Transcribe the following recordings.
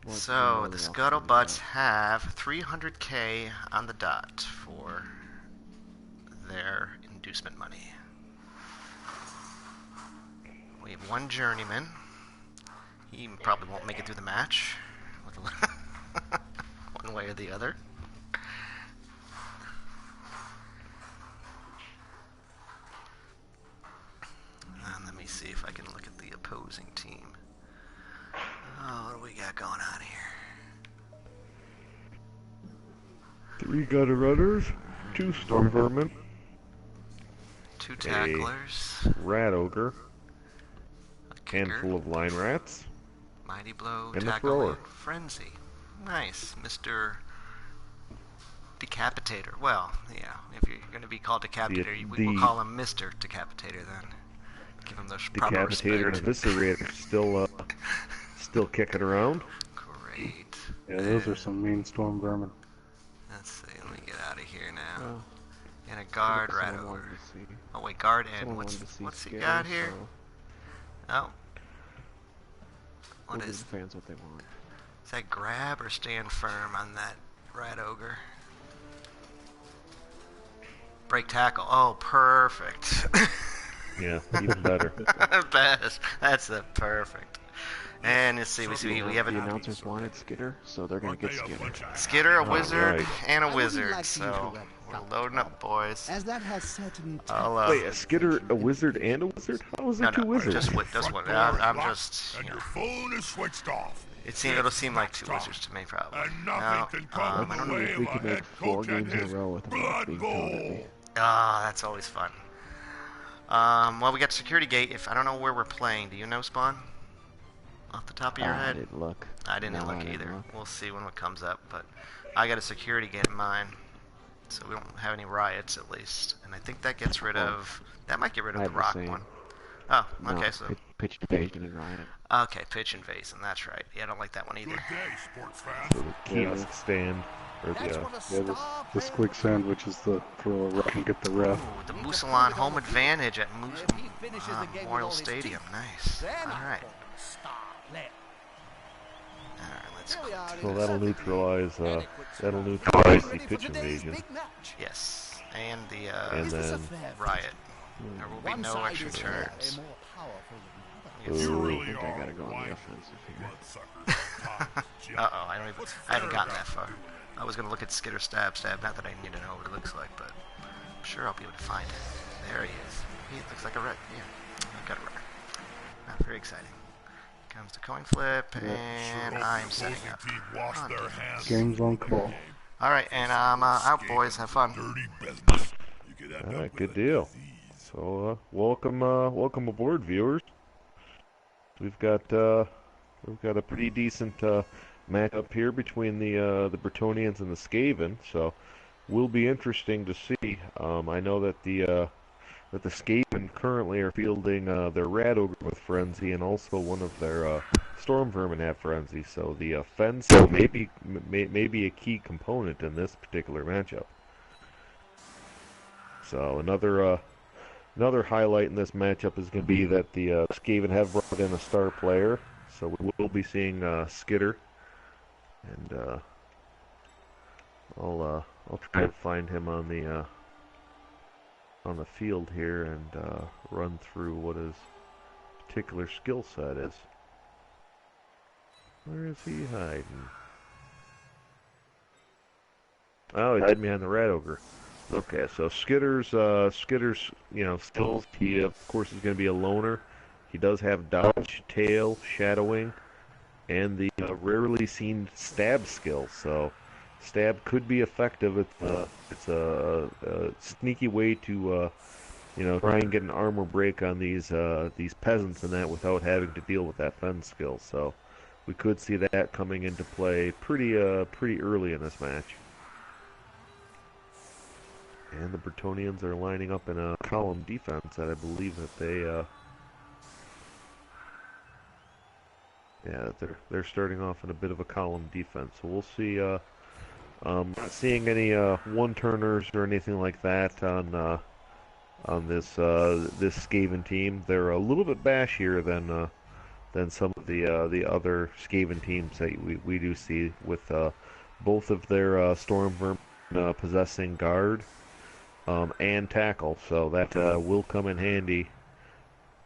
So the Scuttlebutts have 300k on the dot for their inducement money. We have one journeyman. He probably won't make it through the match, one way or the other. And let me see if I can look at the opposing team. Oh, what do we got going on here? 3 gutter runners, 2 storm vermin, 2 tacklers, a rat ogre, a kicker, handful of line rats, mighty blow, and tackle, a thrower. and frenzy. Nice, Mr. Decapitator. Well, yeah, if you're going to be called Decapitator, we will call him Mr. Decapitator then. Give him the proper Decapitator and Eviscerator still kicking around. Great. Yeah, those are some mean storm vermin. Let's see, let me get out of here now. And a guard rat over. Oh wait, guard and what's he got here? Oh. What is fans what they want? Is that grab or stand firm on that rat ogre? Break tackle. Oh, perfect. Yeah, even better. Best. That's the perfect. And let's see, we have the announcers wanted Skitter, so they're gonna get Skitter. Skitter, a wizard, right. and a wizard. So we're loading up, boys. As that has certain Wait, a Skitter, a wizard, and a wizard? How is there two wizards? Just one. I'm just. And your phone is switched off. It'll seem like 2 wizards to me, probably. And nothing can come I don't know if we can make 4 games in a row with them being thrown at me. Ah, that's always fun. Well, we got security gate. If I don't know where we're playing, do you know, Spawn? Off the top of your head? I didn't look. I didn't look either. We'll see when it comes up, but I got a security gate in mind, so we don't have any riots at least. And I think that gets rid of. That might get rid of the rock one. Oh, okay, so. Pitch invasion and riot. Okay, pitch invasion. That's right. Yeah, I don't like that one either. Good day, sports fan. So the kiosk stand. Or the squig sandwich is the throw a rock and get the ref. Ooh, the Mousillon home advantage at Memorial Stadium. Nice. Alright. Alright, let's go. So that'll neutralize the pitch invasion. Yes. And the then riot. There will be no extra turns. I think I gotta go on the offensive here. Uh-oh, I haven't gotten that far. I was gonna look at Skitter stab. Not that I need to know what it looks like, but I'm sure I'll be able to find it. There he is. He looks like a red. Yeah, I've got a runner. Not very exciting. Here comes the coin flip, and I'm setting up. Game's on call. All right, and I'm out, boys. Have fun. All right, good deal. So welcome aboard, viewers. We've got a pretty decent matchup here between the Bretonnians and the Skaven, so will be interesting to see. I know that the Skaven currently are fielding their Rat Ogre with Frenzy, and also one of their Storm Vermin have Frenzy. So the fence may be a key component in this particular matchup. So another highlight in this matchup is going to be that the Skaven have brought in a star player, so we will be seeing Skitter. And I'll try to find him on the field here and run through what his particular skill set is. Where is he hiding? Oh, he's hiding behind the Rat Ogre. Okay, so Skitter's skills. He of course is going to be a loner. He does have dodge, tail, shadowing, and the rarely seen stab skill. So stab could be effective. It's a sneaky way to try and get an armor break on these peasants and that without having to deal with that fence skill. So we could see that coming into play pretty early in this match. And the Bretonnians are lining up in a column defense that I believe that they're starting off in a bit of a column defense. So we'll see. Not seeing any one-turners or anything like that on this Skaven team. They're a little bit bashier than some of the other Skaven teams that we do see, with both of their Stormvermin possessing guard and tackle, so that will come in handy.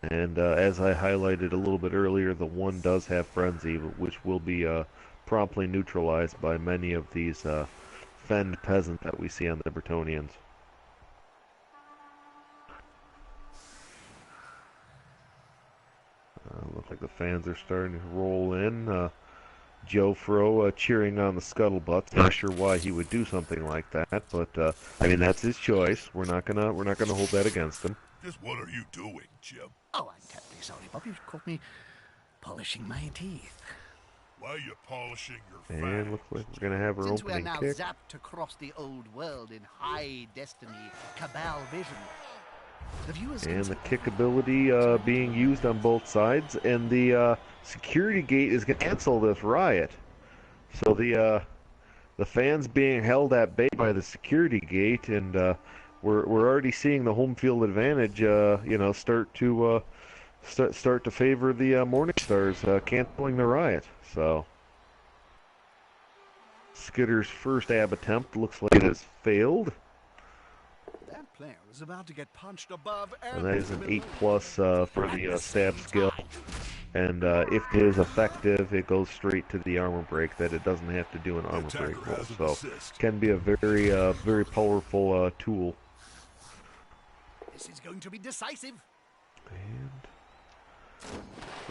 And as I highlighted a little bit earlier, the one does have Frenzy, which will be promptly neutralized by many of these fend peasants that we see on the Bretonnians. Looks like the fans are starting to roll in. Joe Fro cheering on the Scuttlebutt. Not sure why he would do something like that, but I mean, that's his choice. We're not gonna hold that against him. Just what are you doing, Jim? Oh, I'm terribly sorry, Bob. You caught me polishing my teeth. Why are you polishing your And fangs? looks like we're gonna have our Since we are opening now kick. zapped across the old world in high destiny, cabal vision, the viewers And the can kick ability being used on both sides, and the security gate is going to cancel this riot. So the fans being held at bay by the security gate, and we're already seeing the home field advantage, start to favor the Morningstars, canceling the riot. So Skitter's first ab attempt looks like it has failed. That player is about to get punched above And that is an 8+ for the stab skill. And if it is effective, it goes straight to the armor break, that it doesn't have to do an armor break roll. So can be a very powerful tool. This is going to be decisive. And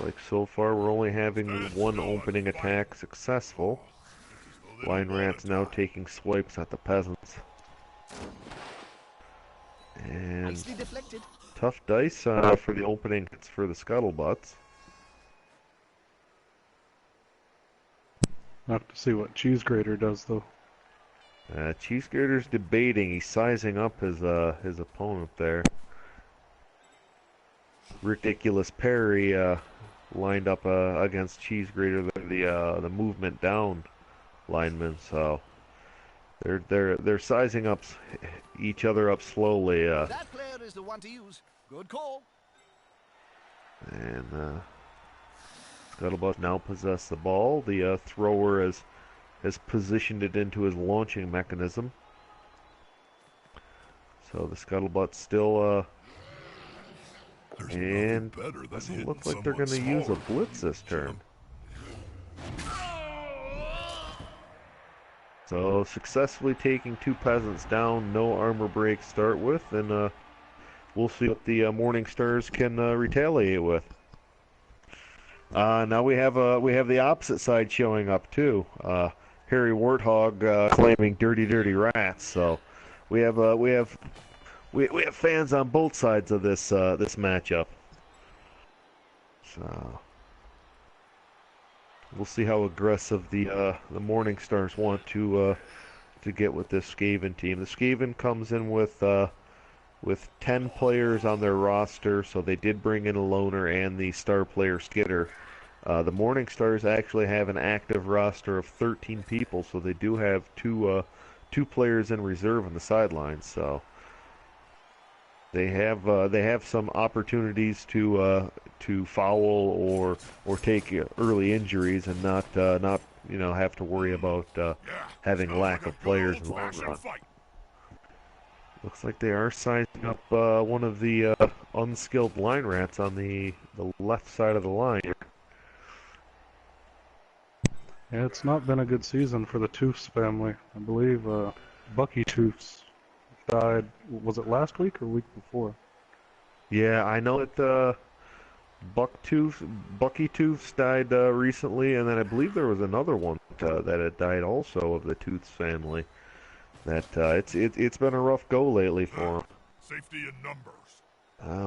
like so far, we're only having one opening attack successful. Line Rat's now taking swipes at the peasants. And Nicely deflected. tough dice for the opening hits for the Scuttlebutts. Have to see what Cheese Grater does, though. Cheese Grater's debating. He's sizing up his opponent there. Ridiculous parry lined up against Cheese Grater, the movement down lineman. So they're sizing up each other up slowly. That player is the one to use. Good call. And Scuttlebutt now possess the ball. The thrower has positioned it into his launching mechanism. So the Scuttlebutt still and doesn't look like they're going to use a blitz this turn. So successfully taking two peasants down, no armor break start with, and we'll see what the Morningstars can retaliate with. Now we have the opposite side showing up too. Harry Warthog claiming dirty rats. So we have fans on both sides of this matchup. So we'll see how aggressive the Morningstars want to get with this Skaven team. The Skaven comes in with 10 players on their roster, so they did bring in a loner and the star player Skitter. The Morningstars actually have an active roster of 13 people, so they do have two players in reserve on the sidelines. So they have some opportunities to foul or take early injuries and not have to worry about having lack of players in the long run. Looks like they are sizing up one of the unskilled line rats on the left side of the line. Yeah, it's not been a good season for the Toofs family. I believe Bucky Toofs died, was it last week or week before? Yeah, I know that Bucky Toofs died recently, and then I believe there was another one that had died also of the Tooths family. That it's been a rough go lately for them. Safety in numbers.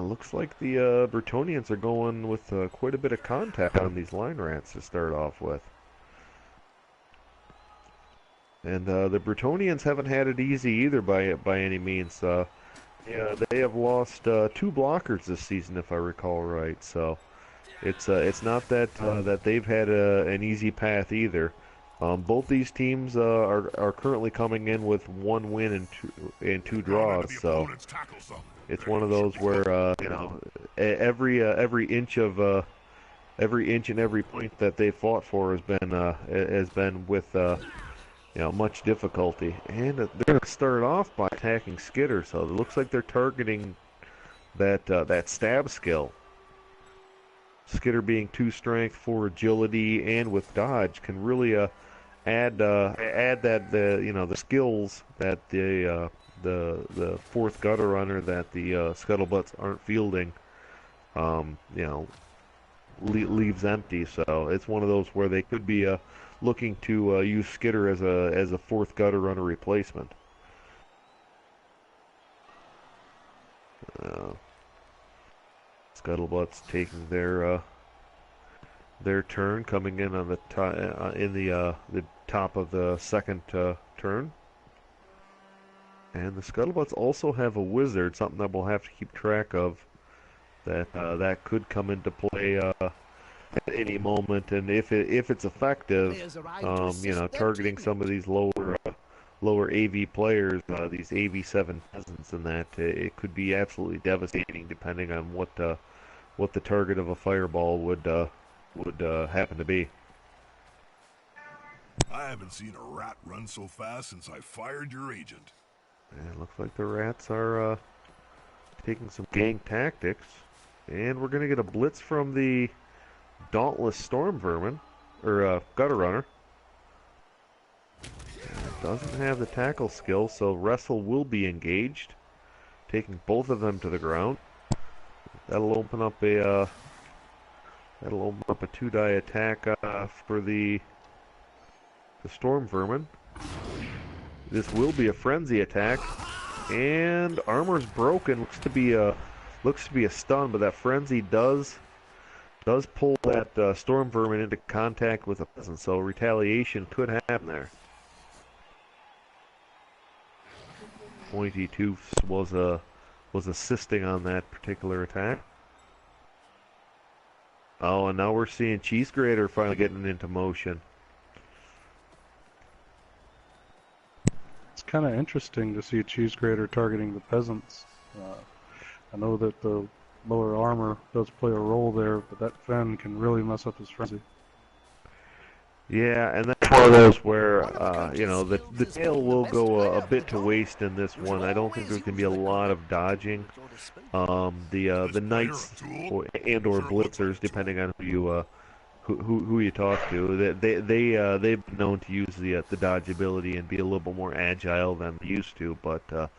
Looks like the Bretonnians are going with quite a bit of contact on these line rats to start off with. And the Bretonnians haven't had it easy either by any means. Yeah, they have lost 2 blockers this season, if I recall right. So it's not that that they've had an easy path either. Both these teams are currently coming in with 1 win and two draws. So it's one of those where every inch of every inch and every point that they fought for has been with much difficulty. And they're going to start off by attacking Skitter, so it looks like they're targeting that stab skill. Skitter being 2 strength, 4 agility, and with dodge can really add that the skills that the 4th gutter runner that the scuttlebutts aren't fielding leaves empty. So it's one of those where they could be looking to use Skitter as a 4th gutter runner replacement. Scuttlebutts taking their turn, coming in on the top of the 2nd turn. And the Scuttlebutts also have a wizard, something that we'll have to keep track of. That could come into play at any moment, and if it's effective, targeting some of these lower AV players, these AV7 peasants, and that it could be absolutely devastating, depending on what the target of a fireball would happen to be. I haven't seen a rat run so fast since I fired your agent. And it looks like the rats are taking some gang tactics, and we're going to get a blitz from the Dauntless Storm Vermin, or Gutter Runner. Doesn't have the tackle skill, so Wrestle will be engaged, taking both of them to the ground. That'll open up a 2-die attack for the Storm Vermin. This will be a frenzy attack, and armor's broken. Looks to be a stun, but that frenzy does pull that Storm Vermin into contact with a peasant, so retaliation could happen there. Pointy Tooths was assisting on that particular attack. Oh, and now we're seeing Cheese Grater finally getting into motion. It's kind of interesting to see a Cheese Grater targeting the peasants. I know that the lower armor does play a role there, but that Fen can really mess up his frenzy. Yeah, and that's one of those where, the tail will go a bit to waste in this one. I don't think there's going to be a lot of dodging. The knights or blitzers, depending on who you talk to, they've been known to use the dodge ability and be a little bit more agile than they used to. But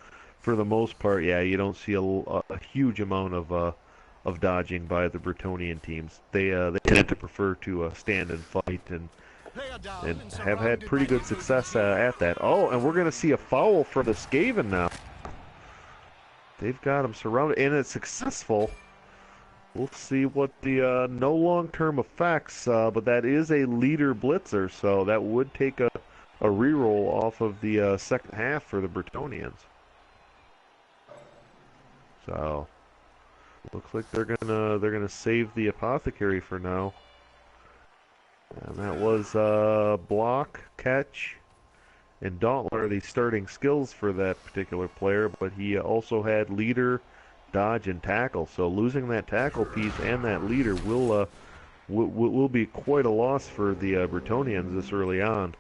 for the most part, yeah, you don't see a huge amount of dodging by the Bretonnian teams. They tend to prefer to stand and fight and have had pretty good success at that. Oh, and we're going to see a foul for the Skaven now. They've got him surrounded, and it's successful. We'll see what the no long-term effects, but that is a leader blitzer, so that would take a reroll off of the second half for the Bretonnians. So looks like they're gonna save the apothecary for now. And that was block, catch, and Dauntler, the starting skills for that particular player, but he also had leader, dodge, and tackle. So losing that tackle piece and that leader will be quite a loss for the Bretonnians this early on.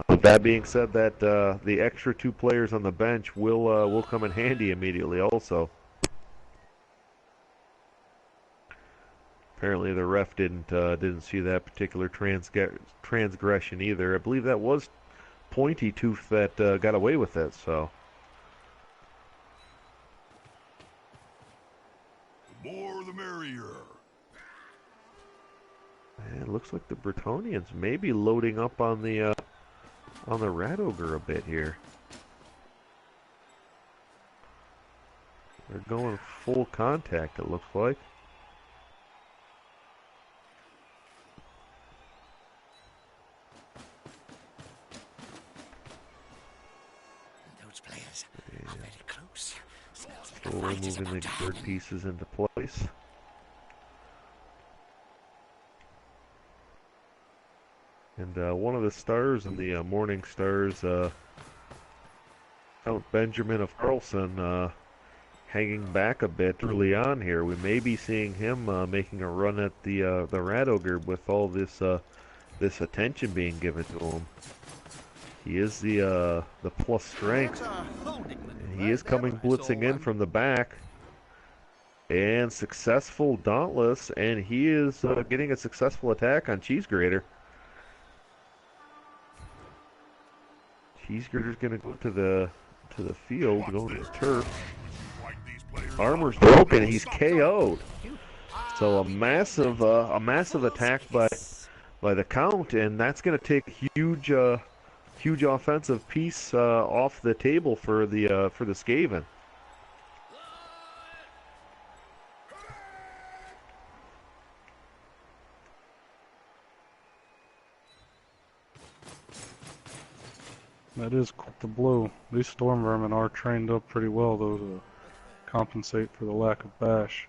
That being said, that the extra 2 players on the bench will come in handy immediately also. Apparently the ref didn't see that particular transgression either. I believe that was Pointy Tooth that got away with it. So The more the merrier. and it looks like the Bretonnians may be loading up on the Rat Ogre a bit here. They're going full contact, it looks like. Slowly moving the bird pieces into place. And one of the stars in the Morningstars, Count Benjamin of Carlson, hanging back a bit early on here. We may be seeing him making a run at the Rat Ogre with all this this attention being given to him. He is the plus strength. He is coming blitzing in from the back. And successful Dauntless, and he is getting a successful attack on Cheese Grater. Cheese Grater's going to go to the field, go to the turf. Armor's broken. He's KO'd. So a massive attack by the Count, and that's going to take a huge offensive piece off the table for the Skaven. That is quite the blow. These storm vermin are trained up pretty well, though, to compensate for the lack of bash.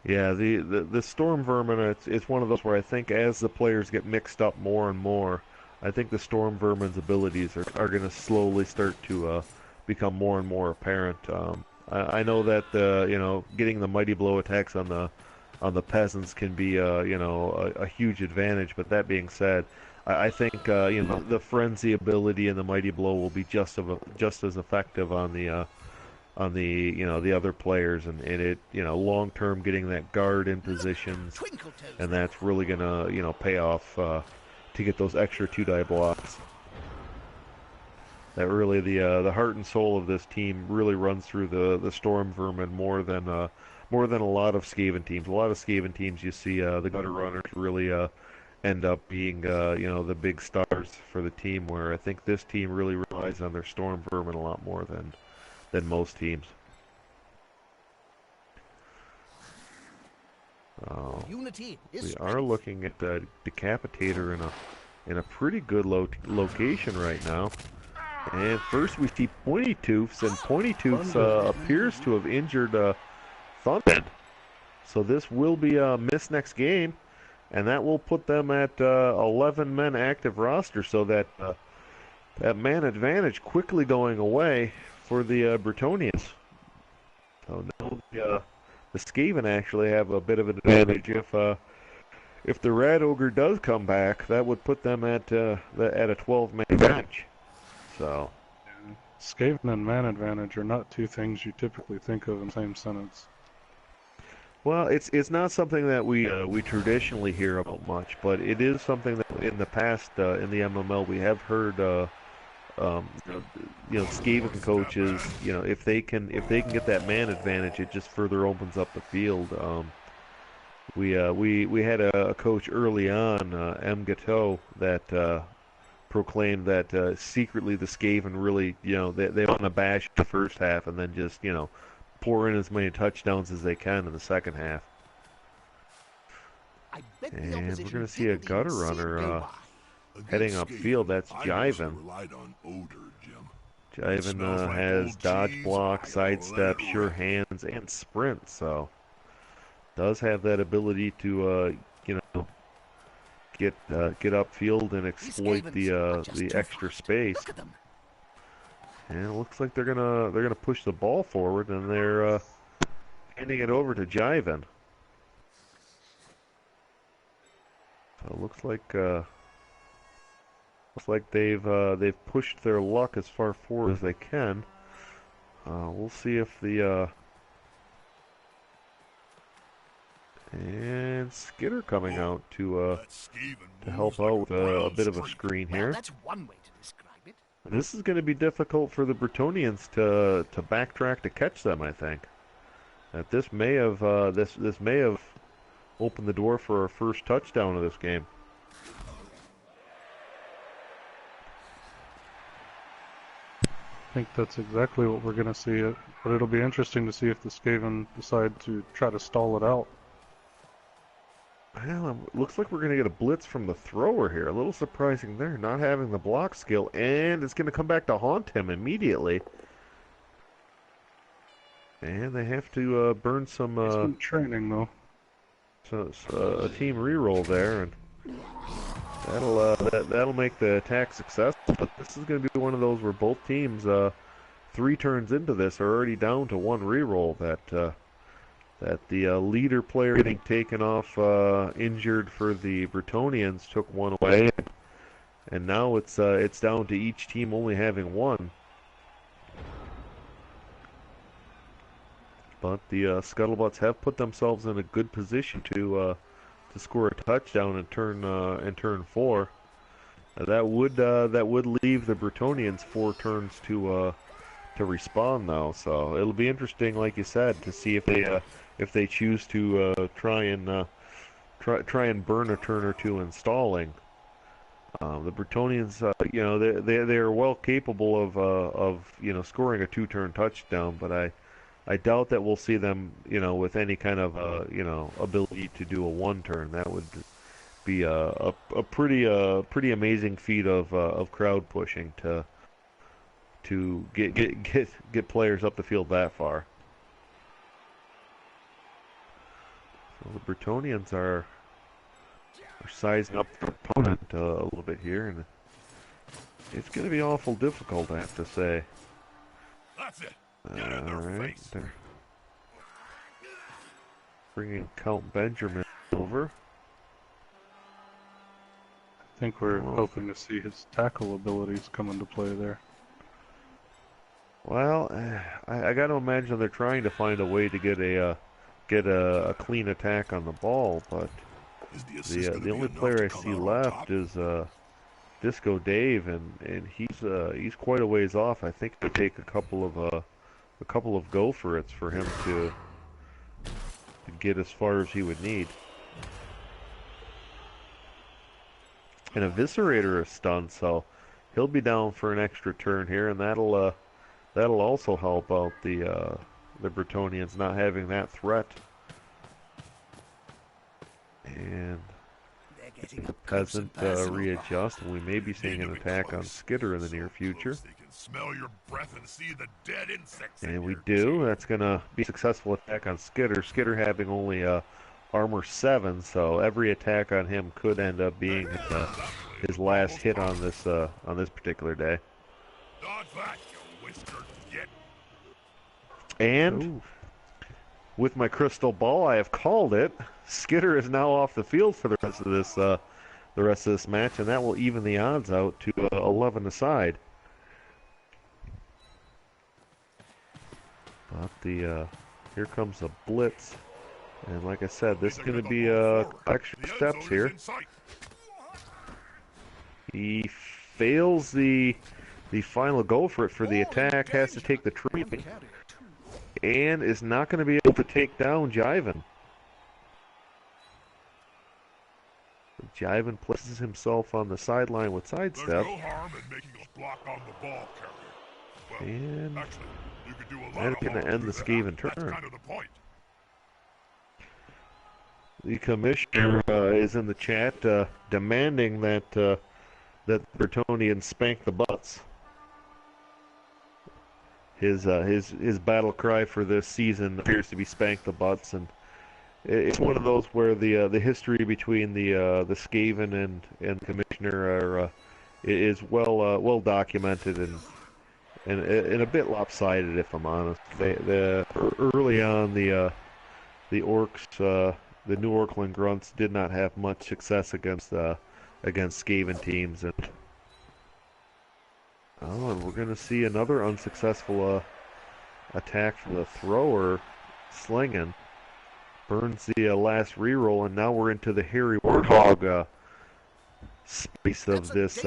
Yeah, the storm vermin, it's one of those where I think as the players get mixed up more and more, I think the storm vermin's abilities are going to slowly start to become more and more apparent. I know that getting the mighty blow attacks on the peasants can be a huge advantage. But that being said, I think the frenzy ability and the mighty blow will be just as effective on the other players, and it long term getting that guard in positions, and that's really gonna pay off to get those extra 2-die blocks. That really the heart and soul of this team really runs through the storm vermin more than a lot of Skaven teams. A lot of Skaven teams, you see the gutter runners really end up being the big stars for the team, where I think this team really relies on their storm vermin a lot more than most teams. We are looking at the Decapitator in a pretty good location right now. And first we see Pointy Tooths, and Pointy Tooths appears to have injured Thunder. So this will be a miss next game, and that will put them at 11 men active roster, so that man advantage quickly going away for the Bretonnians. So now the Skaven actually have a bit of an advantage. If the Rat Ogre does come back, that would put them at a 12-man bench. So Skaven and man advantage are not two things you typically think of in the same sentence. Well, it's not something that we traditionally hear about much, but it is something that in the past in the MML we have heard. Skaven coaches, if they can get that man advantage, it just further opens up the field. We had a coach early on, M. Gateau, that proclaimed that secretly the Skaven really, they want to bash the first half and then just, pour in as many touchdowns as they can in the second half. And we're going to see a gutter runner heading upfield. That's Jiven. Jiven has dodge block, sidestep, sure hands, and sprint, so does have that ability to get upfield and exploit the extra space. And it looks like they're gonna push the ball forward, and they're handing it over to Jiven. So it looks like they've pushed their luck as far forward as they can. We'll see if the and Skitter coming out to help out with a bit of a screen here. That's one way to describe it. This is going to be difficult for the Bretonnians to backtrack to catch them. I think that this may have this may have opened the door for our first touchdown of this game. I think that's exactly what we're going to see. But it'll be interesting to see if the Skaven decide to try to stall it out. Well, it looks like we're going to get a blitz from the thrower here. A little surprising there, not having the block skill, and it's going to come back to haunt him immediately. And they have to burn some training though. So a team reroll there, and that'll make the attack successful. But this is going to be one of those where both teams 3 turns into this are already down to 1 reroll. That the leader player getting taken off injured for the Bretonians took 1 away, and now it's down to each team only having 1. But the Scuttlebutts have put themselves in a good position to score a touchdown in turn 4. That would leave the Bretonians 4 turns to respond now. So it'll be interesting, like you said, to see if they choose to try and burn a turn or 2 in stalling. The Bretonians, they are well capable of scoring a 2-turn touchdown, but I doubt that we'll see them, with any kind of, ability to do a 1-turn. That would be a pretty amazing feat of crowd pushing to get players up the field that far. So the Bretonians are sizing up their opponent a little bit here, and it's going to be awful difficult, I have to say. That's it. Alright, they're bringing Count Benjamin over. I think we're hoping to see his tackle abilities come into play there. Well, I got to imagine they're trying to find a way to get a clean attack on the ball, but the only player I see left is Disco Dave, and he's quite a ways off. I think it'll take a couple of go for it's for him to get as far as he would need. And Eviscerator is stunned, so he'll be down for an extra turn here, and that'll also help out the Bretonians not having that threat. And hasn't readjust, and we may be seeing an attack on Skitter in the near future. Smell your breath and see the dead insects. And we do. That's going to be a successful attack on Skitter. Skitter having only armor 7, so every attack on him could end up being his last hit on this particular day. Dodge that, you whiskered git. And with my crystal ball, I have called it. Skitter is now off the field for the rest of this match, and that will even the odds out to 11 aside. But here comes a blitz, and like I said, this is going to be extra steps here. He fails the final go for it for the attack, has to take the tree, and is not going to be able to take down Jiven. Jiven places himself on the sideline with sidestep. There's no harm in making a block on the ball carrier. Well, And actually, you could do a lot that's going to end the Skaven turn. That's kind of the point. The commissioner is in the chat demanding that Bretonians spank the butts. His battle cry for this season appears to be spank the butts, and it's one of those where the history between the Skaven and the commissioner is well documented and a bit lopsided, if I'm honest. Early on the orcs, the New Orkland Grunts did not have much success against Skaven teams, and we're going to see another unsuccessful attack from the thrower. Slinging burns the last reroll, and now we're into the hairy warthog space of this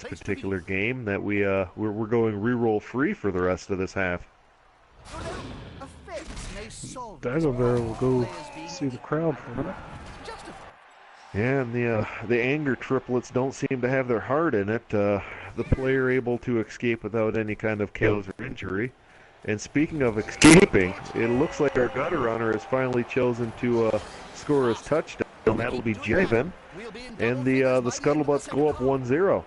particular game. That we're going reroll free for the rest of this half. Dagobert will go see the crowd for a minute. And the anger triplets don't seem to have their heart in it. The player able to escape without any kind of kills or injury. And speaking of escaping, it looks like our gutter runner has finally chosen to score his touchdown. That'll be Jiven. And the Scuttlebutts go up 1-0.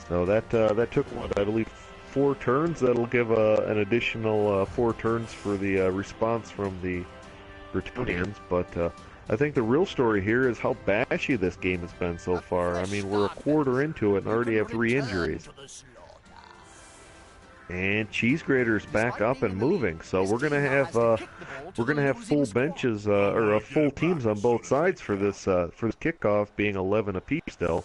So that took, what, I believe 4 turns. That'll give an additional 4 turns for the response from the Bretonians. But I think the real story here is how bashy this game has been so far. I mean, we're a quarter into it and already have 3 injuries. And Cheese Grater's back up and moving, so we're gonna have full benches or full teams on both sides for this kickoff, being 11 apiece still.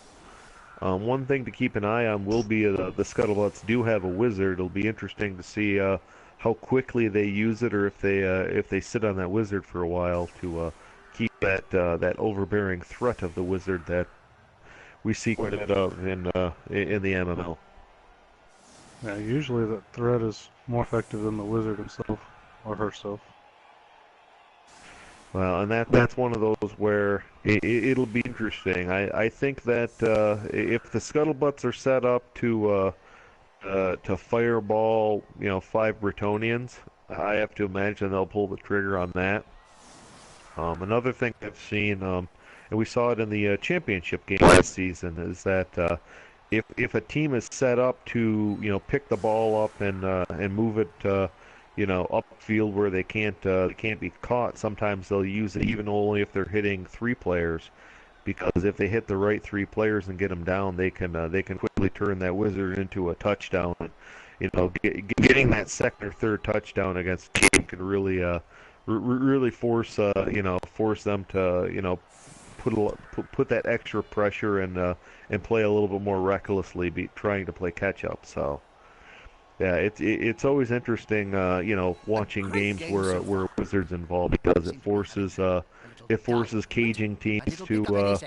One thing to keep an eye on will be the Scuttlebutts do have a wizard. It'll be interesting to see how quickly they use it, or if they sit on that wizard for a while to keep that overbearing threat of the wizard that we see quite a bit of in the MML. Yeah, usually that threat is more effective than the wizard himself or herself. Well, and that's one of those where it'll be interesting. I think that if the Scuttlebutts are set up to fireball, 5 Bretonians, I have to imagine they'll pull the trigger on that. Another thing I've seen, and we saw it in the championship game this season, is that if a team is set up to pick the ball up and move it upfield where they can't be caught, sometimes they'll use it even only if they're hitting 3 players, because if they hit the right 3 players and get them down, they can quickly turn that wizard into a touchdown. Getting that second or third touchdown against a team can really force them to put that extra pressure and play a little bit more recklessly, trying to play catch up. So yeah, it's always interesting watching games where wizards involved, because it forces caging teams to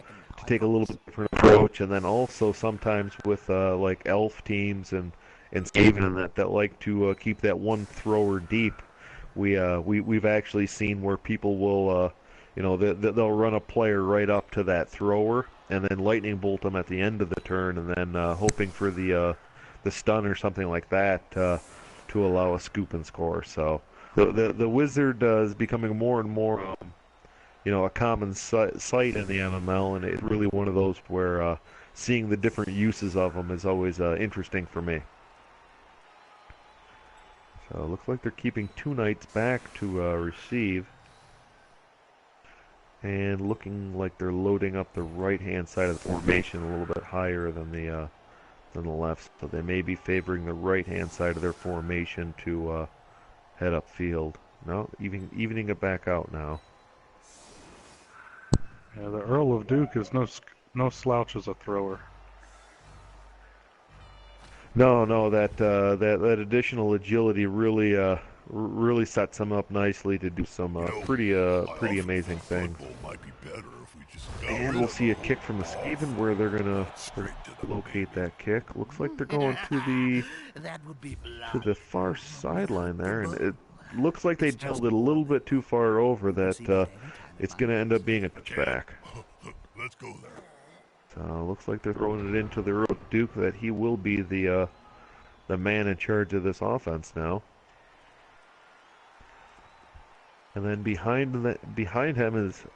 take a little bit different approach, and then also sometimes with like elf teams and Skaven that like to keep that one thrower deep. We've actually seen where people will they'll run a player right up to that thrower and then lightning bolt them at the end of the turn, and then hoping for the stun or something like that to allow a scoop and score. So the wizard is becoming more and more a common sight in the MML, and it's really one of those where seeing the different uses of them is always interesting for me. So it looks like they're keeping 2 knights back to receive, and looking like they're loading up the right-hand side of the formation a little bit higher than the left. So they may be favoring the right-hand side of their formation to head upfield. No, evening it back out now. Yeah, the Earl of Duke is no slouch as a thrower. No, that additional agility really sets him up nicely to do some pretty amazing things. And we'll see a kick from the Skaven where they're gonna locate that kick. Looks like they're going to the far sideline there, and it looks like they held it a little bit too far over. That it's gonna end up being a touchback. Let's go there. So looks like they're throwing it into the Earl of Duke, that he will be the man in charge of this offense now. And then behind him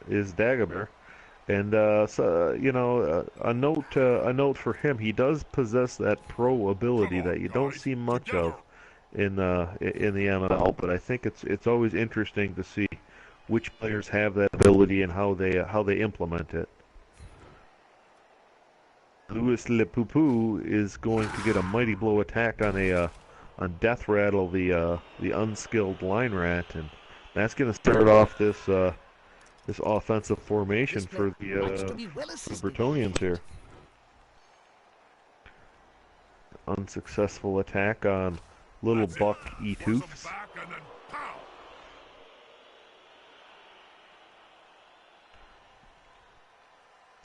is Dagobah, and a note for him. He does possess that pro ability that you don't see much of in the MML, but I think it's always interesting to see which players have that ability and how they implement it. Louis Le Poupou is going to get a mighty blow attack on Death Rattle, the unskilled line rat, and that's going to start off this offensive formation for the Bretonians here. Unsuccessful attack on Little Buck Etoofs.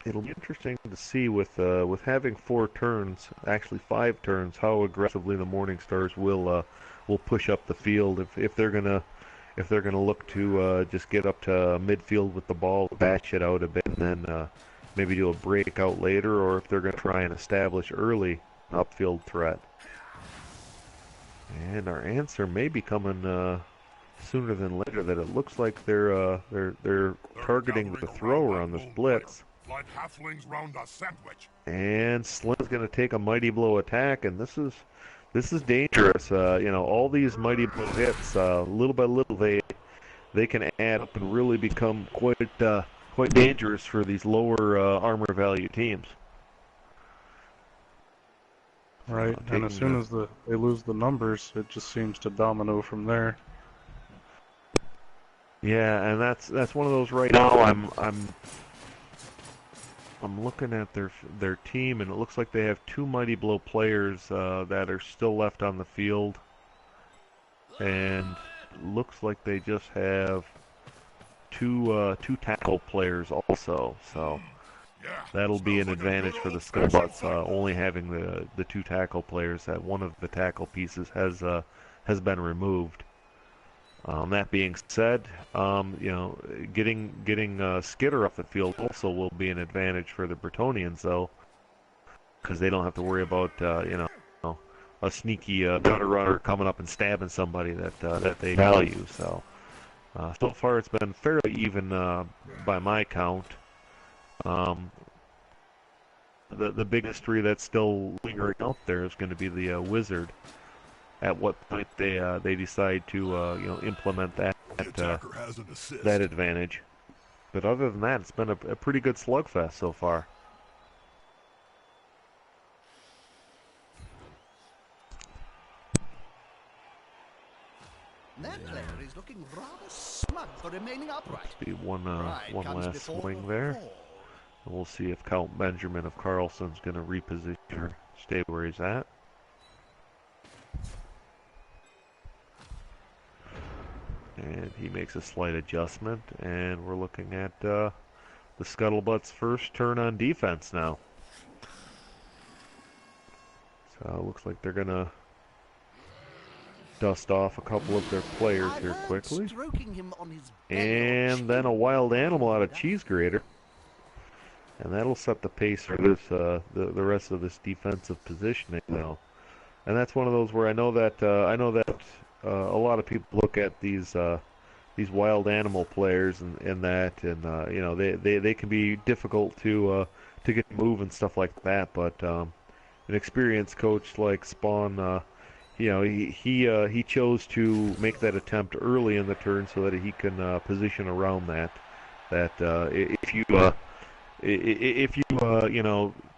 It'll be interesting to see with having 4 turns, actually 5 turns, how aggressively the Morningstars will push up the field. If they're gonna look to just get up to midfield with the ball, batch it out a bit, and then maybe do a breakout later, or if they're gonna try and establish early upfield threat. And our answer may be coming sooner than later. That it looks like they're targeting the thrower on this blitz. Like halflings round a sandwich. And Slim's going to take a mighty blow attack, and this is dangerous. All these mighty blow hits, little by little, they can add up and really become quite dangerous for these lower armor value teams. Right, and as soon as they lose the numbers, it just seems to domino from there. Yeah, and that's one of those right now. I'm looking at their team, and it looks like they have two Mighty Blow players that are still left on the field, and looks like they just have two tackle players also. So that'll be an advantage for the Scuttlebuts, only having the two tackle players. That one of the tackle pieces has been removed. That being said, getting Skitter off the field also will be an advantage for the Bretonians, though, because they don't have to worry about a sneaky gutter runner coming up and stabbing somebody that they value. So far it's been fairly even by my count. The big mystery that's still lingering out there is going to be the Wizard. At what point they decide to implement that advantage. But other than that, it's been a pretty good slugfest so far. That player is looking rather smug for remaining upright. Be one last swing there. And we'll see if Count Benjamin of Carlson's going to reposition or stay where he's at. And he makes a slight adjustment, and we're looking at the Scuttlebutt's first turn on defense now. So it looks like they're going to dust off a couple of their players here quickly. And then a wild animal out of Cheese Grater. And that'll set the pace for this the rest of this defensive positioning now. And that's one of those where I know that a lot of people look at these wild animal players and they can be difficult to get move and stuff like that. But an experienced coach like Spawn, he chose to make that attempt early in the turn so that he can position around that. If you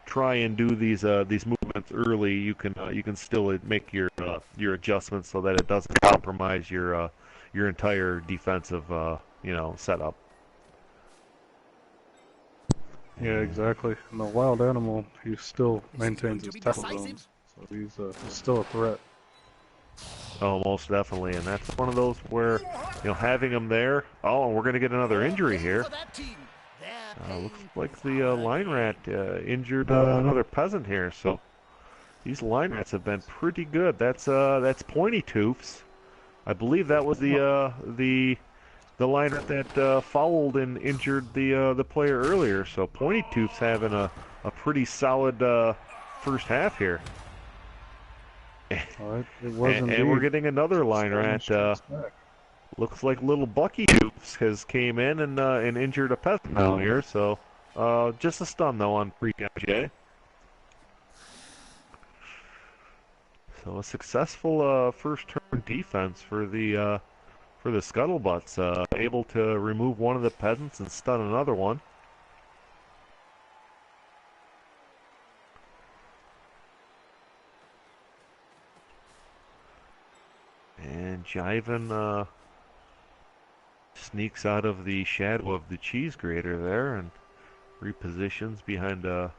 try and do these movements early, you can still make your adjustments so that it doesn't compromise your entire defensive setup. Yeah, exactly. And the wild animal, he still maintains his tackle zones, so he's still a threat. Oh, most definitely, and that's one of those where having him there. Oh, and we're going to get another injury here. Looks like the line rat injured another peasant here. So these line rats have been pretty good. That's Pointy Toofs. I believe that was the line rat that fouled and injured the player earlier. So Pointy Toofs having a pretty solid first half here. All right, and we're getting another line rat. Looks like little Bucky Hoops has came in and injured a peasant now here, so just a stun though on pre-MJ. So a successful first turn defense for the Scuttlebutts, able to remove one of the peasants and stun another one. And Jiven sneaks out of the shadow of the cheese grater there and repositions behind a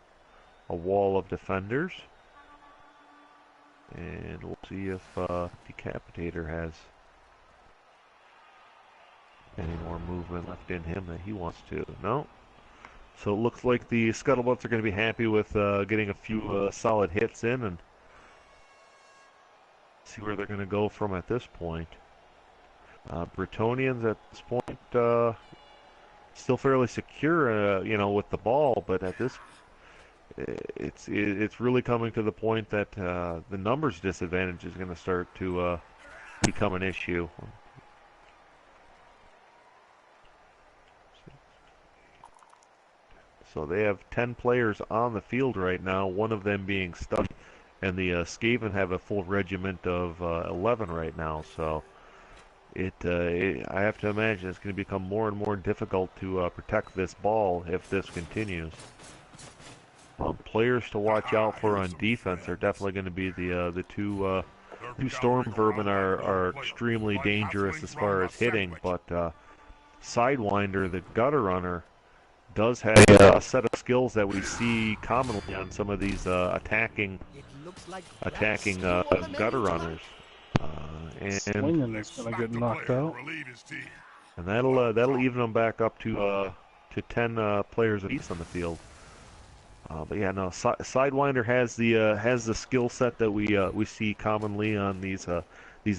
wall of defenders. And we'll see if Decapitator has any more movement left in him that he wants to. No. So it looks like the Scuttlebutts are going to be happy with getting a few solid hits in and see where they're going to go from at this point. Bretonians at this point still fairly secure, with the ball, but at this, it's really coming to the point that the numbers disadvantage is going to start to become an issue. So they have 10 players on the field right now, one of them being stuck, and the Skaven have a full regiment of 11 right now. So I have to imagine it's going to become more and more difficult to protect this ball if this continues. Players to watch out for on defense are definitely going to be the two storm vermin are extremely dangerous as far as hitting, but Sidewinder, the gutter runner, does have a set of skills that we see commonly on some of these attacking gutter runners, and Swinging is going to get knocked out. and that'll even them back up to 10 players apiece on the field. But yeah, no, Sidewinder has the skill set that we see commonly on these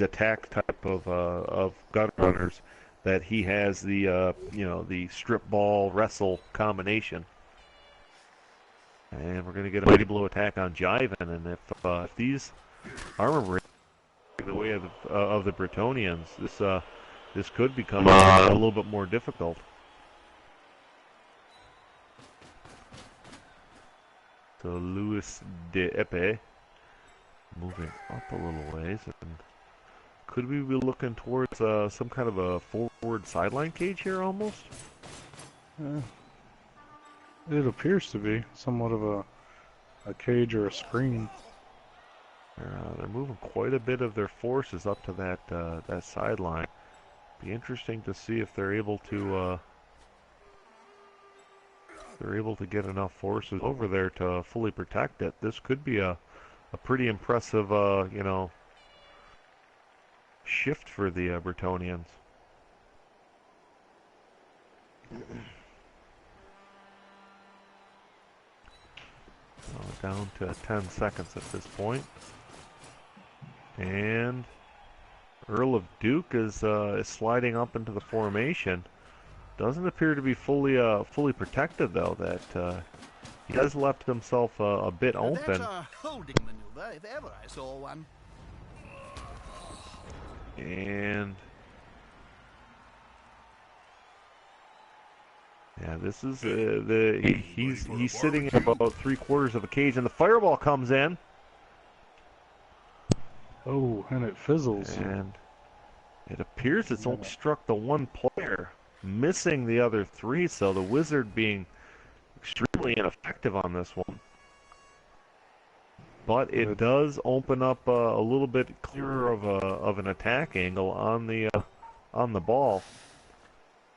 attack type of gutter runners. That he has the the strip ball wrestle combination, and we're gonna get a mighty blow attack on Jiven, and if these armor break the way of the Bretonnians, this could become a little bit more difficult. So Luis de Epe moving up a little ways, and could we be looking towards some kind of a forward sideline cage here almost? It appears to be somewhat of a cage or a screen. They're moving quite a bit of their forces up to that sideline. Be interesting to see if they're able to get enough forces over there to fully protect it. This could be a pretty impressive shift for the Bretonnians. Down to 10 seconds at this point. And Earl of Duke is sliding up into the formation. Doesn't appear to be fully protected though. That he has left himself a bit open. That's a holding maneuver, if ever I saw one. And yeah, this is he's sitting in about 3/4 of a cage, and the fireball comes in. Oh, and it fizzles. And it appears it's only struck the one player, missing the other 3. So the wizard being extremely ineffective on this one. But it does open up a little bit clearer of an attack angle on the ball.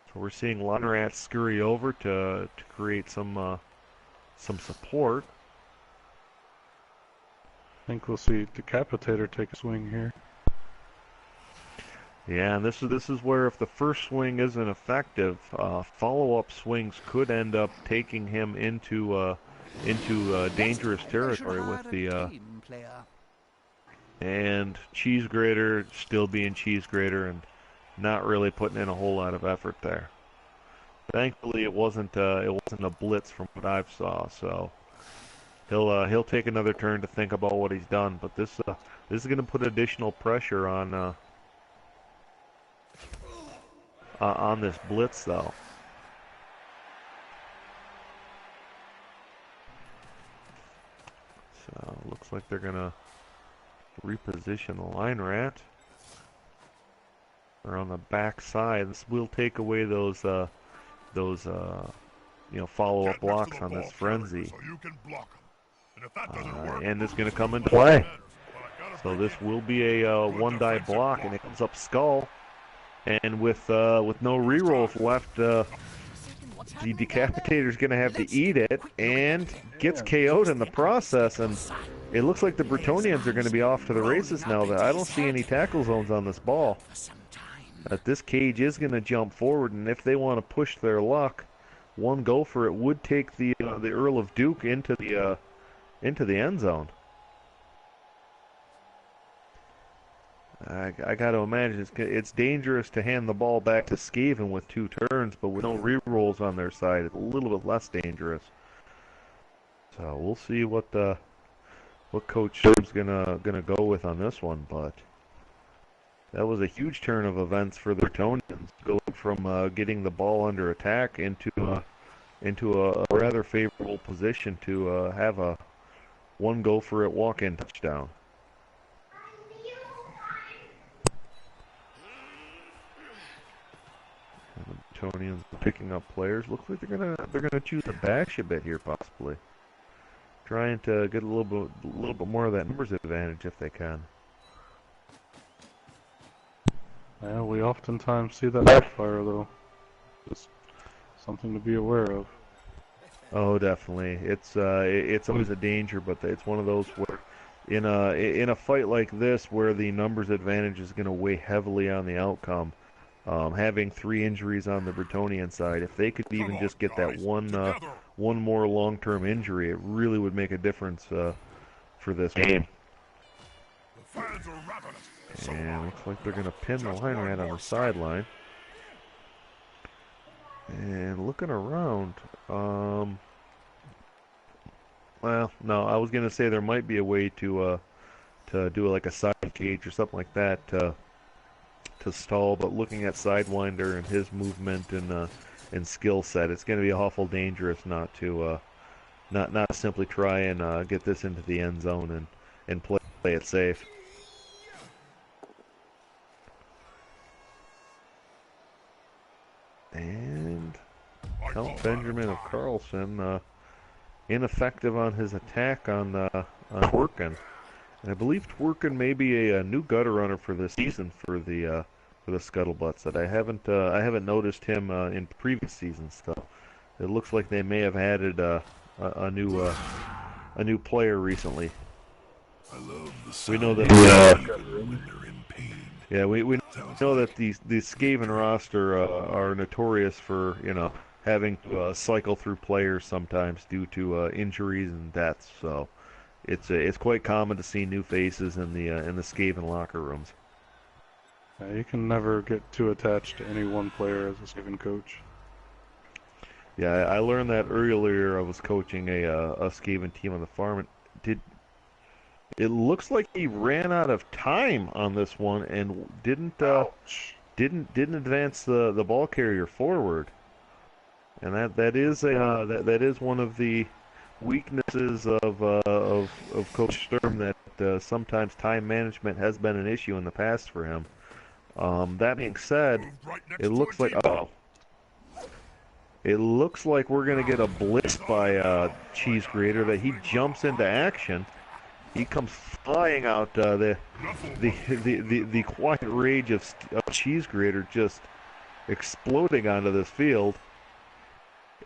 So we're seeing Lunrat scurry over to create some support. I think we'll see Decapitator take a swing here. Yeah, and this is where if the first swing isn't effective, follow-up swings could end up taking him into dangerous territory with the and Cheese Grater still being Cheese Grater and not really putting in a whole lot of effort there. Thankfully, it wasn't a blitz from what I've saw, so he'll take another turn to think about what he's done. But this is going to put additional pressure on this blitz, though. So looks like they're gonna reposition the line rat or on the back side. This will take away those follow-up blocks on this frenzy, and it's gonna come into play. So this will be a one-die block, and it comes up Skull, and with no rerolls left. The Decapitator's going to have to eat it, and gets KO'd in the process, and it looks like the Bretonnians are going to be off to the races now. That I don't see any tackle zones on this ball. That this cage is going to jump forward, and if they want to push their luck, one go for it would take the Earl of Duke into the end zone. I got to imagine it's dangerous to hand the ball back to Skaven with 2 turns, but with no rerolls on their side, it's a little bit less dangerous. So we'll see what Coach Sherm's gonna go with on this one, but that was a huge turn of events for the Bretonnians, going from getting the ball under attack into a rather favorable position to have a one go for it walk-in touchdown. Bretonnians picking up players. Looks like they're gonna choose to bash a bit here, possibly. trying to get a little bit more of that numbers advantage if they can. Yeah, we oftentimes see that backfire, though. Just something to be aware of. Oh, definitely. It's always a danger, but it's one of those where in a fight like this where the numbers advantage is going to weigh heavily on the outcome. Having 3 injuries on the Bretonian side, if they could even just get that one more long-term injury, it really would make a difference for this game. And looks like they're going to pin the line rat on the sideline. And looking around, well, no, I was going to say there might be a way to do like a side cage or something like that to stall, but looking at Sidewinder and his movement and skill set, it's going to be awful dangerous not to not simply try and get this into the end zone and play it safe. And Count Benjamin of Carlson ineffective on his attack on Twerkin. And I believe Twerkin may be a new gutter runner for this season for the Scuttlebutts. That I haven't noticed him in previous seasons. So it looks like they may have added a new player recently. I love the We know that when they're in pain. yeah, we know that the Skaven roster are notorious for having to cycle through players sometimes due to injuries and deaths. So it's quite common to see new faces in the Skaven locker rooms. Yeah, you can never get too attached to any one player as a Skaven coach. Yeah, I learned that earlier. I was coaching a Skaven team on the farm. It looks like he ran out of time on this one and didn't advance the ball carrier forward. And that is one of the weaknesses of Coach Sturm, that sometimes time management has been an issue in the past for him. That being said, it looks like we're gonna get a blitz by Cheese Grater, that he jumps into action. He comes flying out. The quiet rage of Cheese Grater just exploding onto this field,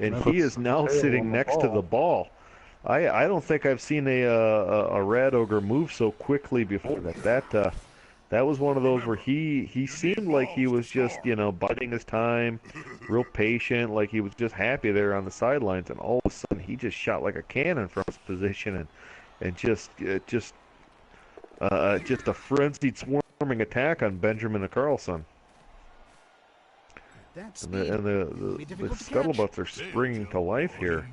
and he is now sitting next to the ball. I don't think I've seen a Rat Ogre move so quickly before. That was one of those where he seemed like he was just biding his time, real patient, like he was just happy there on the sidelines, and all of a sudden he just shot like a cannon from his position and just a frenzied swarming attack on Benjamin and Carlson. And the Scuttlebutts are springing to life here.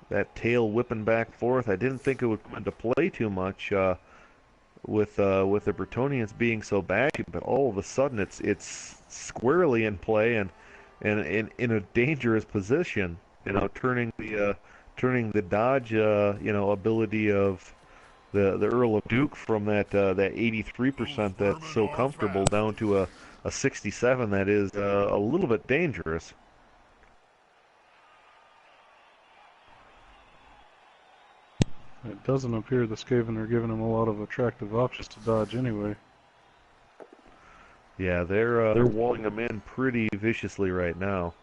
That tail whipping back forth. I didn't think it would come into play too much with the Bretonians being so batty, but all of a sudden it's squarely in play and in a dangerous position. Turning the dodge ability of the Earl of Duke from that 83% that's so comfortable down to a 67 that is a little bit dangerous. It doesn't appear the Skaven are giving him a lot of attractive options to dodge anyway. Yeah, they're walling him in pretty viciously right now.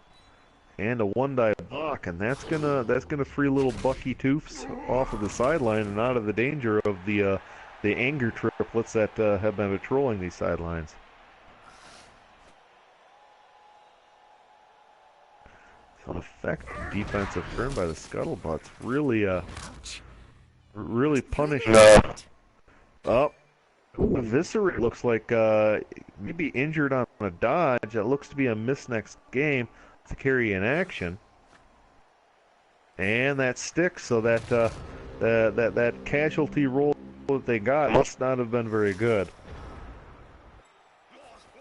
And a one-die block, and that's gonna free little Bucky Toofs off of the sideline and out of the danger of the anger triplets that have been patrolling these sidelines. So an effective defensive turn by the Scuttlebutts really punished. Eviscerate looks like maybe injured on a dodge. That looks to be a miss next game to carry in action, and that sticks. So that casualty roll that they got must not have been very good,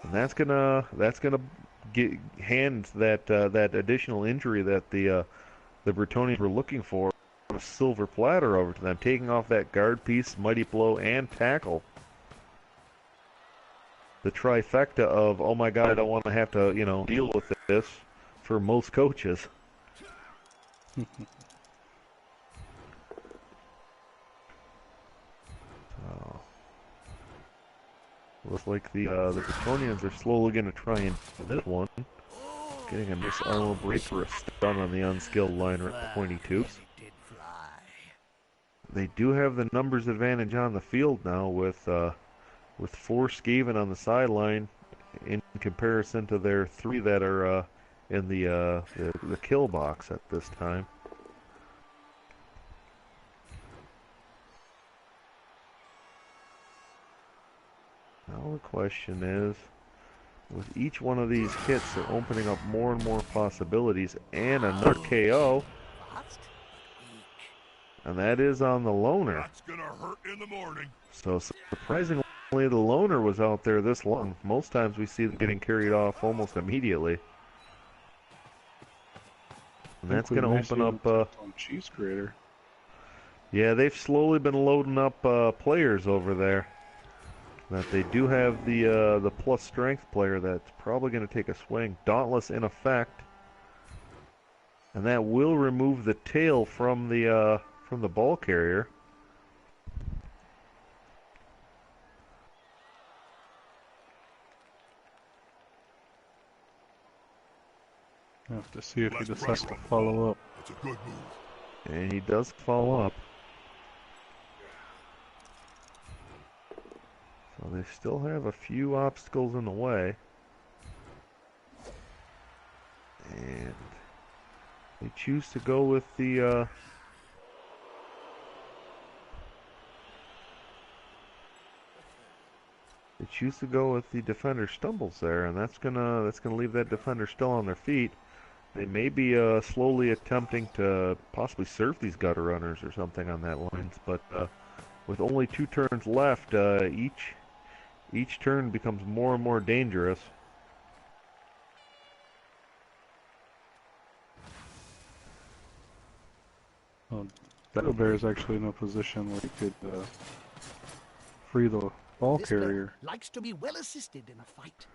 and that's gonna hand that additional injury that the Bretonians were looking for on a silver platter over to them, taking off that guard piece, mighty blow, and tackle. The trifecta of, oh my God, I don't want to have to deal with this for most coaches. Looks like the Bretonians are slowly going to try and do this one. Getting a nice armor break or a stun on the unskilled liner at pointy twos. They do have the numbers advantage on the field now with 4 Skaven on the sideline in comparison to their 3 that are in the kill box at this time. Now the question is, with each one of these hits, they're opening up more and more possibilities, and another KO. And that is on the loner. That's gonna hurt in the morning. So surprisingly, the loner was out there this long. Most times we see them getting carried off almost immediately. And that's going to open up... on Cheese Grater. Yeah, they've slowly been loading up players over there. That they do have the plus strength player that's probably going to take a swing. Dauntless in effect. And that will remove the tail from the ball carrier. I have to see if he decides to follow up. That's a good move. And he does follow up. So they still have a few obstacles in the way. And they choose to go with the defender stumbles there, and that's gonna leave that defender still on their feet. They may be slowly attempting to possibly surf these gutter runners or something on that lines, but with only 2 turns left, each turn becomes more and more dangerous. Oh, Bear is actually in a position where he could free the ball carrier. Likes to be well assisted in a fight.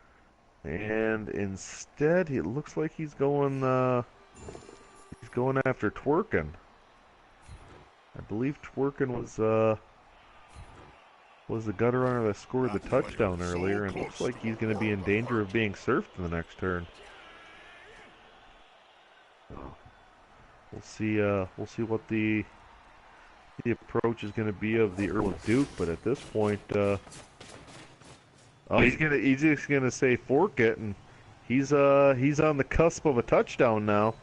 And instead, it looks like he's going after Twerkin. I believe Twerkin was the gutter runner that scored the touchdown earlier, and looks like he's going to be in danger of being surfed in the next turn. We'll see what the approach is going to be of the Earl of Duke, but at this point, he's just gonna say fork it, and he's on the cusp of a touchdown now.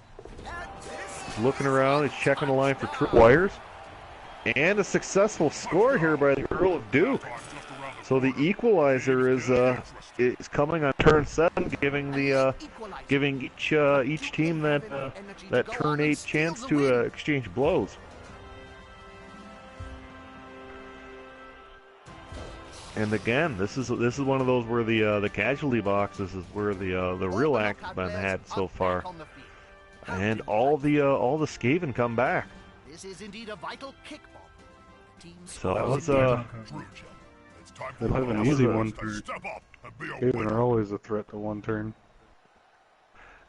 He's looking around, he's checking the line for tripwires, and a successful score here by the Earl of Duke. So the equalizer is coming on turn 7, giving each team that turn 8 chance to exchange blows. And again, this is one of those where the casualty boxes is where the real act has been had so far, and all the Skaven come back. This is indeed a vital kickball. So that was They have an easy one turn. Skaven are always a threat to one turn.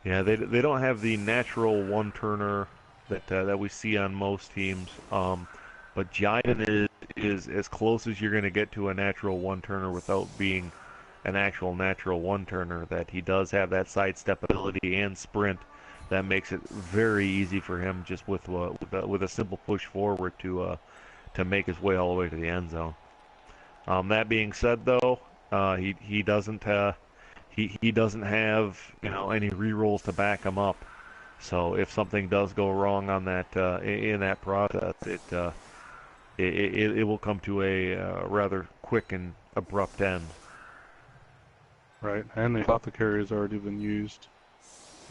Yeah, they don't have the natural one turner that we see on most teams. But Jiden is as close as you're going to get to a natural one-turner without being an actual natural one-turner. That he does have that sidestep ability and sprint that makes it very easy for him just with a simple push forward to make his way all the way to the end zone. That being said, though, he doesn't have any rerolls to back him up. So if something does go wrong on that in that process, it will come to a rather quick and abrupt end. Right, and the apothecary has already been used.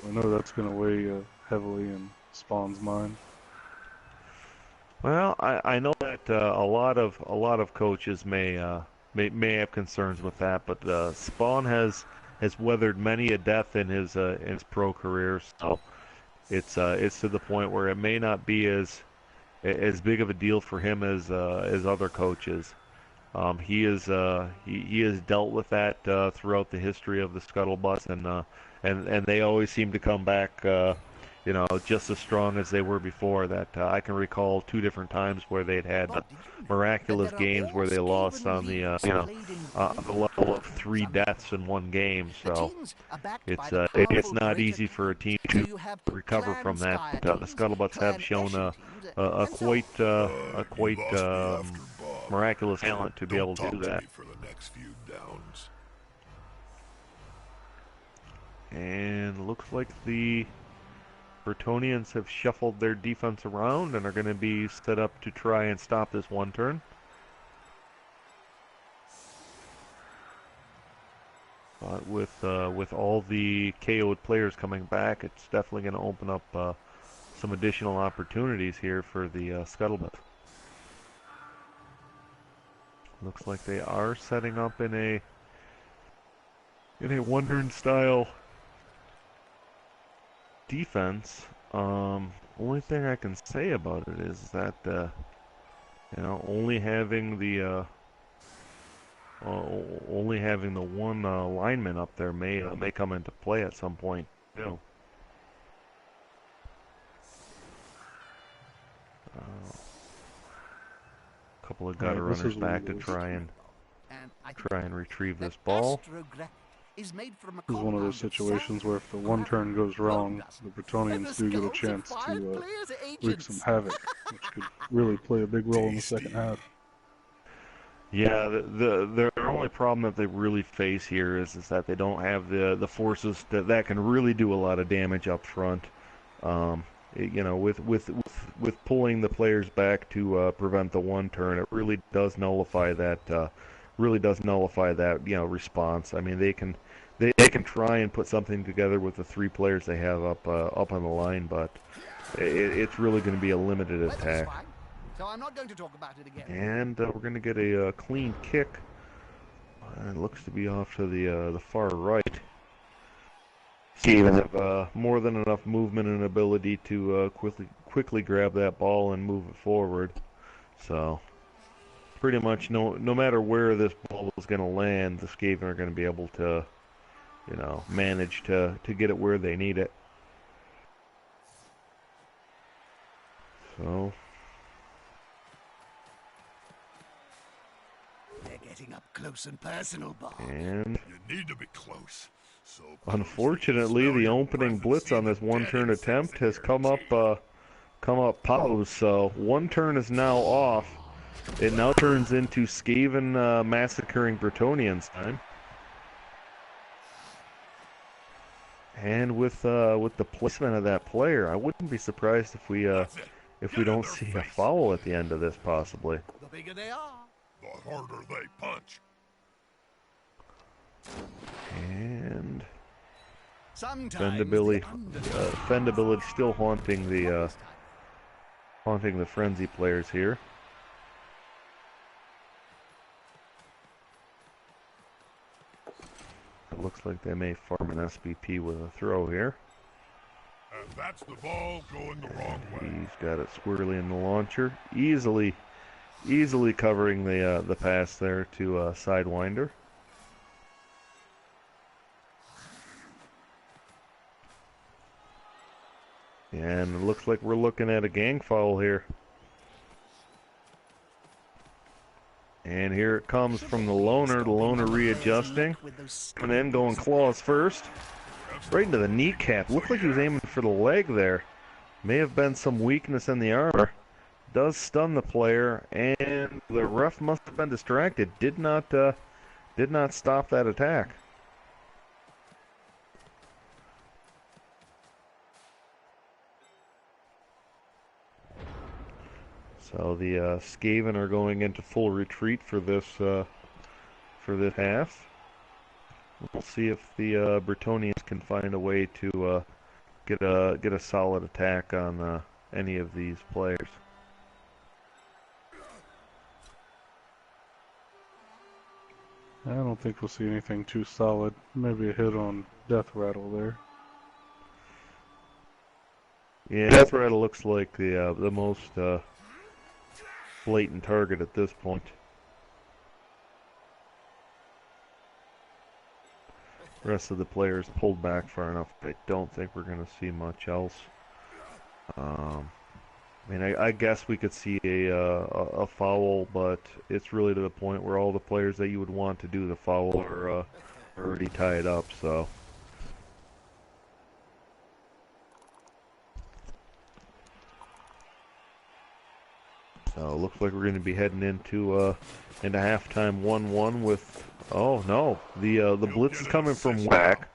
I know that's going to weigh heavily in Spawn's mind. Well, I know that a lot of coaches may have concerns with that, but Spawn has weathered many a death in his pro career, so it's to the point where it may not be as big of a deal for him as other coaches. He has dealt with that throughout the history of the Scuttlebutt, and they always seem to come back you know, just as strong as they were before. That I can recall 2 different times where they'd had miraculous games where they lost on the the level of 3 deaths in one game. So it's not easy for a team to recover from that. But the Scuttlebutts have shown a quite miraculous talent to be able to do that. For the next few downs. And looks like the Bretonians have shuffled their defense around and are going to be set up to try and stop this one turn. But with all the KO'd players coming back, it's definitely going to open up some additional opportunities here for the Scuttlebutt. Looks like they are setting up in a one-turn style defense. Only thing I can say about it is that only having the one lineman up there may come into play at some point. A couple of gutter runners back to try and retrieve this ball. Is made from a This is one of those situations where if the one turn goes wrong, the Bretonians do get a chance to wreak some havoc, which could really play a big role in the second half. Yeah, the only problem that they really face here is that they don't have the forces that can really do a lot of damage up front. With pulling the players back to prevent the one turn, it really does nullify that. Response. I mean, they can try and put something together with the 3 players they have up on the line, but it's really going to be a limited attack. So I'm not going to talk about it again. And we're going to get a clean kick. It looks to be off to the far right. Stevens have more than enough movement and ability to quickly grab that ball and move it forward. So pretty much no matter where this ball is going to land, the Skaven are going to be able to, manage to get it where they need it. So they're getting up close and personal, Bob. And you need to be close. So unfortunately, the opening blitz on this one-turn attempt has come up paused. So one turn is now off. It now turns into Skaven massacring Bretonians time. And with the placement of that player, I wouldn't be surprised if we don't see a foul at the end of this, possibly. The bigger they are, the harder they punch. And fendability still haunting the frenzy players here. It looks like they may farm an SBP with a throw here. And that's the ball going the wrong way. He's got it squarely in the launcher, easily covering the pass there to Sidewinder. And it looks like we're looking at a gang foul here. And here it comes from the loner readjusting. And then going claws first. Right into the kneecap. Looked like he was aiming for the leg there. May have been some weakness in the armor. Does stun the player, and the ref must have been distracted. Did not stop that attack. So the Skaven are going into full retreat for this half. We'll see if the Bretonians can find a way to get a solid attack on any of these players. I don't think we'll see anything too solid. Maybe a hit on Death Rattle there. Yeah, Death Rattle looks like the most blatant target at this point. The rest of the players pulled back far enough. I don't think we're going to see much else. I mean, I guess we could see a foul, but it's really to the point where all the players that you would want to do the foul are already tied up. So. So looks like we're going to be heading into halftime 1-1 with. Oh no, the blitz is coming from Whack,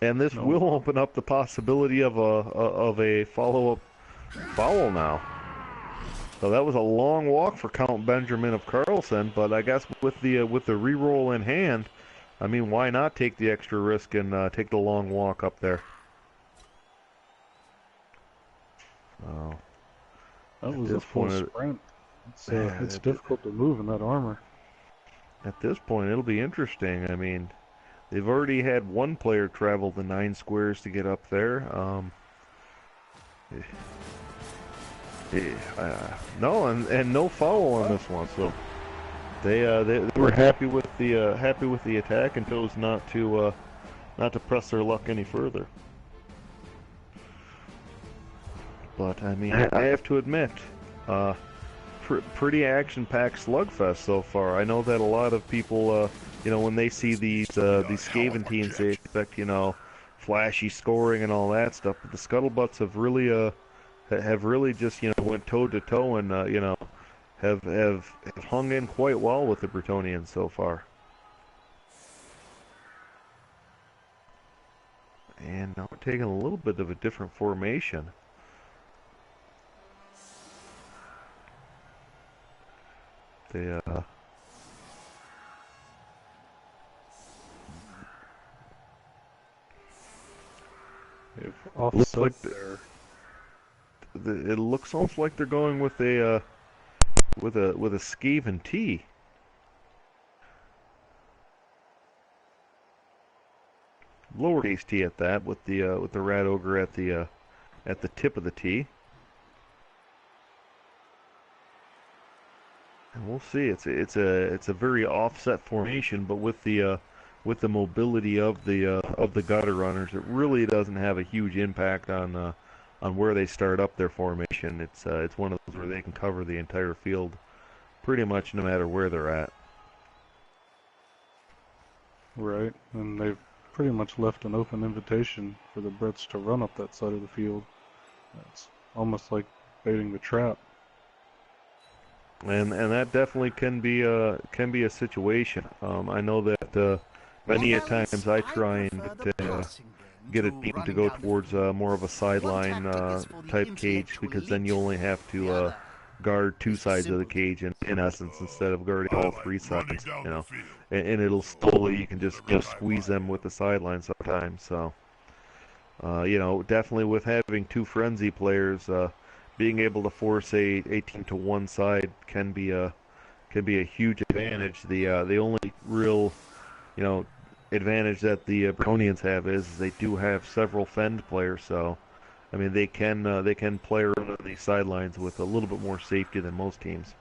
and this will open up the possibility of a follow-up foul now. So that was a long walk for Count Benjamin of Carlson, but I guess with the re-roll in hand, I mean, why not take the extra risk and take the long walk up there? So. That was a full sprint. It's difficult to move in that armor. At this point, it'll be interesting. I mean, they've already had one player travel the 9 squares to get up there. No, and no foul on this one. So they were happy with the attack and chose not to press their luck any further. But I mean, I have to admit, pretty action-packed slugfest so far. I know that a lot of people, when they see these Skaven teams, they expect flashy scoring and all that stuff. But the Scuttlebutts have really just went toe to toe and have hung in quite well with the Bretonnians so far. And now we're taking a little bit of a different formation. They looks like it looks almost like they're going with a Skaven T. Lowercase t at that, with the Rat Ogre at the tip of the T. And we'll see. It's a very offset formation, but with the mobility of the gutter runners, it really doesn't have a huge impact on where they start up their formation. It's one of those where they can cover the entire field, pretty much no matter where they're at. Right, and they've pretty much left an open invitation for the Brits to run up that side of the field. It's almost like baiting the trap. And that definitely can be a situation. I know that many a times I try and get a team to go towards more of a sideline type cage, because then you only have to guard 2 sides of the cage in essence, instead of guarding all 3 sides. And it'll slowly, you can just squeeze them with the sideline sometimes. So definitely with having 2 frenzy players. Being able to force a team to one side can be a huge advantage. The only real advantage that the Bretonnians have is they do have several fend players, so I mean they can play around on these sidelines with a little bit more safety than most teams.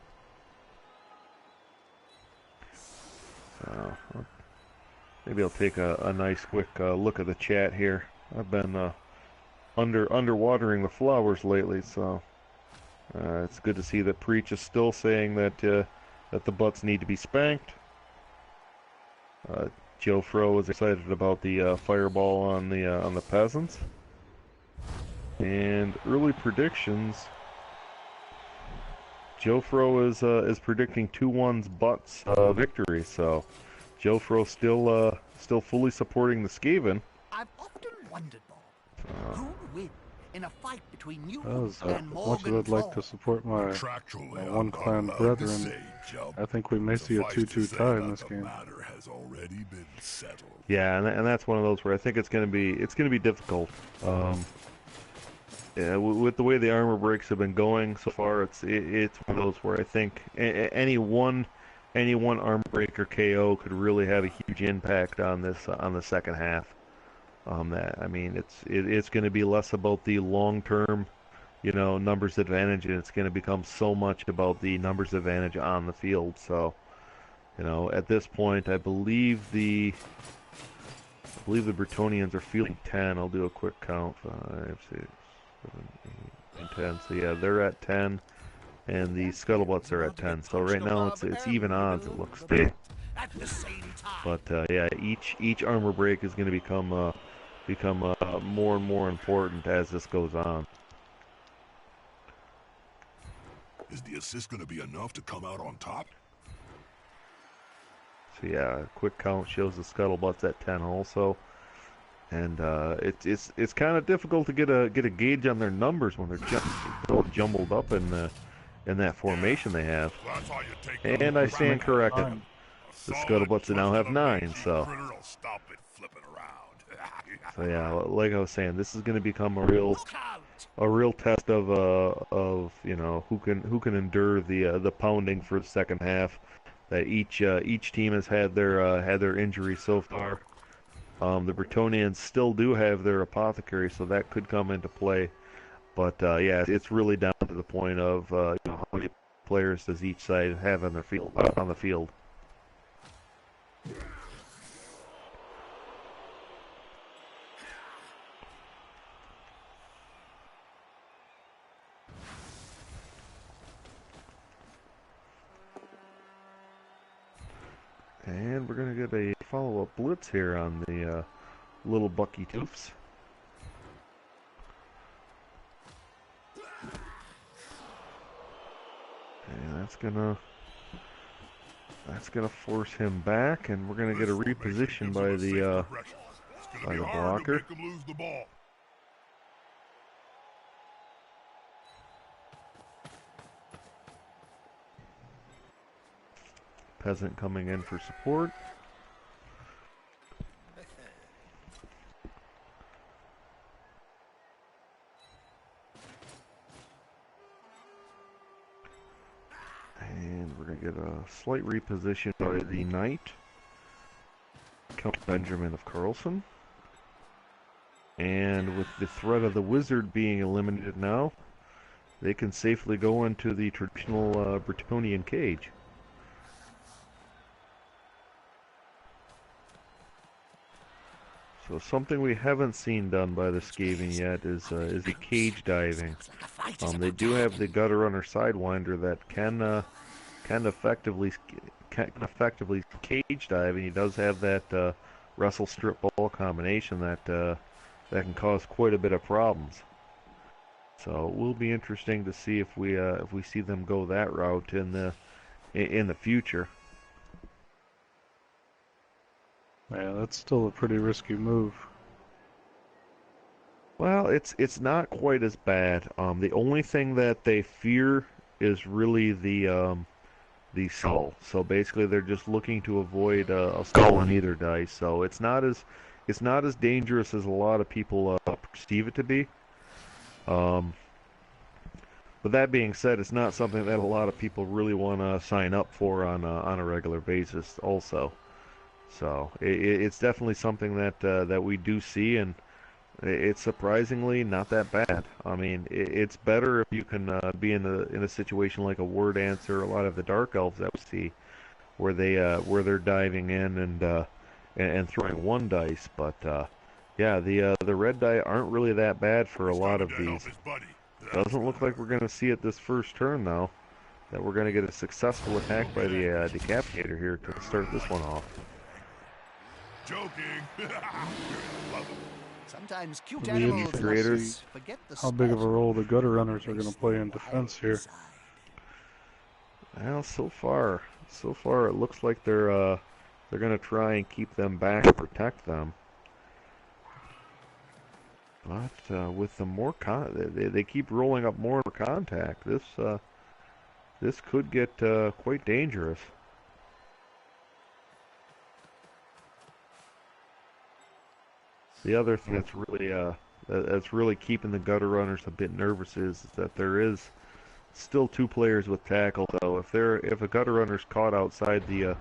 So maybe I'll take a nice quick look at the chat here. I've been underwatering the flowers lately, so it's good to see that Preach is still saying that the butts need to be spanked. Joe Fro was excited about the fireball on the peasants, and early predictions. Joe Fro is predicting 2-1's butts victory, so Joe Fro still fully supporting the Skaven. I've often wondered, Bob, who would win in a fight between you As and much as Morgan I'd like to support my one clan brethren, I think we may see a 2-2 tie in this game. Yeah, and that's one of those where I think it's going to be difficult. Yeah, with the way the armor breaks have been going so far, it's one of those where I think any one armor break or KO could really have a huge impact on the second half. It's going to be less about the long-term, numbers advantage, and it's going to become so much about the numbers advantage on the field. So, at this point, I believe believe the Bretonians are fielding 10. I'll do a quick count. 5, 6, 7, 8, 9, 10. So yeah, they're at 10, and the Scuttlebutts are at 10. So right now it's even odds, it looks like. But yeah, each armor break is going to become more and more important as this goes on. Is the assist going to be enough to come out on top? So yeah, a quick count shows the Scuttlebutts at 10 also, and it's kind of difficult to get a gauge on their numbers when they're just all jumbled up in that formation they have. And I stand corrected. The Scuttlebutts now have 9, so yeah, like I was saying, this is going to become a real test of you know who can endure the pounding for the second half. That each team has had their injuries so far. The Bretonians still do have their apothecary, so that could come into play. But yeah, it's really down to the point of you know, how many players does each side have on the field. And we're going to get a follow-up blitz here on the little Bucky Toofs. And that's gonna force him back, and we're gonna get a reposition by the blocker. Peasant coming in for support. And we're going to get a slight reposition by the Knight, Count Benjamin of Carlson. And with the threat of the Wizard being eliminated now, they can safely go into the traditional Bretonian cage. So something we haven't seen done by the Skaven yet is the cage diving. They do have the Gutter Runner Sidewinder that can effectively cage dive, and he does have that wrestle strip ball combination that can cause quite a bit of problems. So it will be interesting to see if we see them go that route in the future. Yeah, that's still a pretty risky move. Well, it's not quite as bad. The only thing that they fear is really the skull. So basically, they're just looking to avoid a skull on either dice. So it's not as dangerous as a lot of people perceive it to be. But that being said, it's not something that a lot of people really want to sign up for on a regular basis. Also. So it's definitely something that we do see, and it's surprisingly not that bad. I mean, it's better if you can be in a situation like a Word Answer, a lot of the Dark Elves that we see, where they're diving in and throwing one dice. But yeah, the red die aren't really that bad for a lot of these. Doesn't look like we're going to see it this first turn though. That we're going to get a successful attack by the Decapitator here to start this one off. Joking. Sometimes cute It'll be animals interesting to see forget the how big of a special role the Gutter Runners are going to play in defense here. Well, so far it looks like they're going to try and keep them back and protect them. But with the more they keep rolling up more contact. This could get quite dangerous. The other thing that's really keeping the Gutter Runners a bit nervous is that there is still 2 players with tackle. So if a Gutter Runner's caught outside the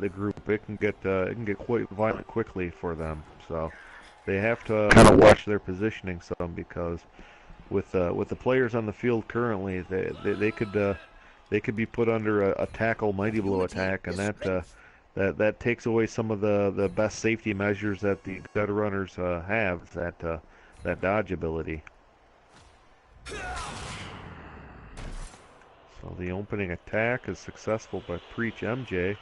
group, it can get quite violent quickly for them. So they have to kind of watch their positioning some, because with the players on the field currently, they could be put under a tackle Mighty Blow attack, and that that takes away some of the best safety measures that the gutter runners have. That dodge ability. So the opening attack is successful by Preach MJ,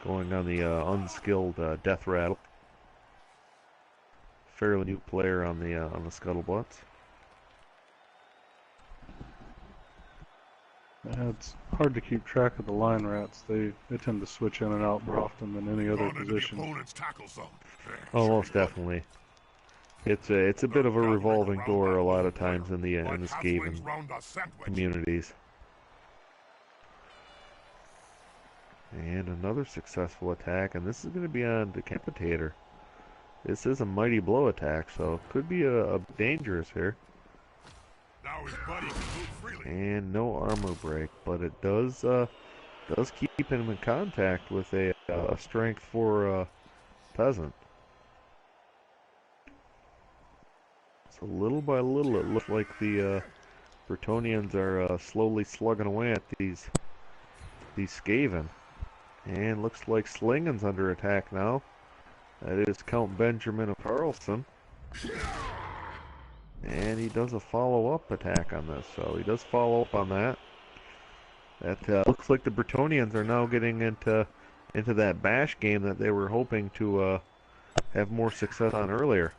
going on the unskilled Death Rattle. Fairly new player on the Scuttlebutts. Yeah, it's hard to keep track of the line rats. They tend to switch in and out more often than any other position. Oh, most definitely. It's a bit of a revolving door a lot of times in the Skaven communities. And another successful attack, and this is going to be on Decapitator. This is a mighty blow attack, so it could be a dangerous here. And no armor break, but it does keep him in contact with a strength 4 peasant. So little by little, it looks like the Bretonnians are slowly slugging away at these Skaven. And looks like Slingen's under attack now. That is Count Benjamin of Carlson. And he does a follow-up attack on this, so he does follow up on that. That looks like the Bretonnians are now getting into that bash game that they were hoping to have more success on earlier.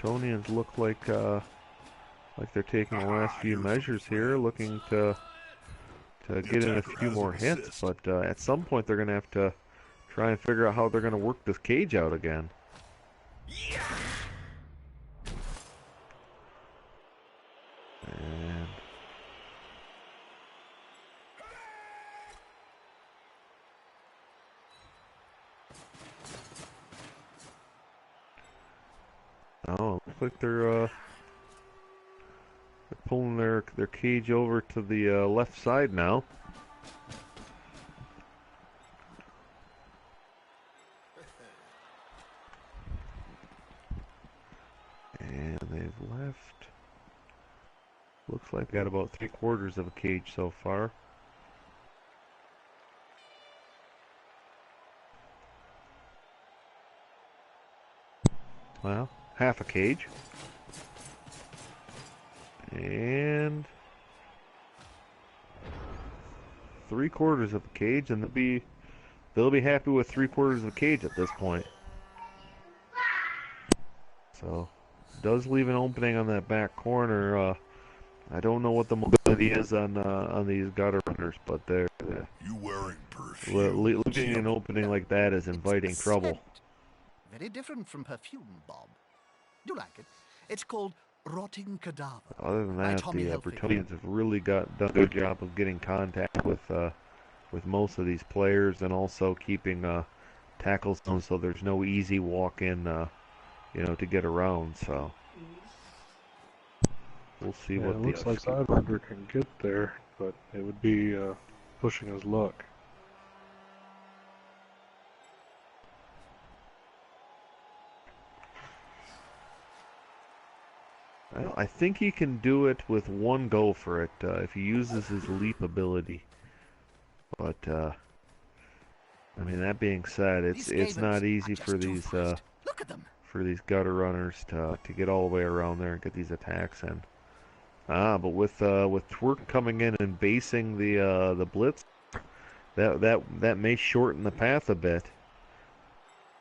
Bretonnians look like they're taking the last few measures here, looking to get in a few more hits, but at some point they're going to have to try and figure out how they're going to work this cage out again. And oh, it looks like they're pulling their cage over to the left side now. And they've left. Looks like got about 3/4 of a cage so far. Well, half a cage. And 3/4 of a cage, and they'll be happy with 3/4 of a cage at this point. So, does leave an opening on that back corner. I don't know what the mobility is on these gutter runners, but they're leaving an opening like that is inviting trouble. Very different from perfume, Bob. You like it? It's called Rotting Cadaver. Other than that, the Bretonnians have really done a good job of getting contact with most of these players, and also keeping tackle zones so there's no easy walk in, to get around. So we'll see what it looks like Sidewinder can get there, but it would be pushing his luck. I think he can do it with one go for it if he uses his leap ability. But I mean, that being said, it's not easy for these gutter runners to get all the way around there and get these attacks in. But with Twerk coming in and basing the blitz, that may shorten the path a bit.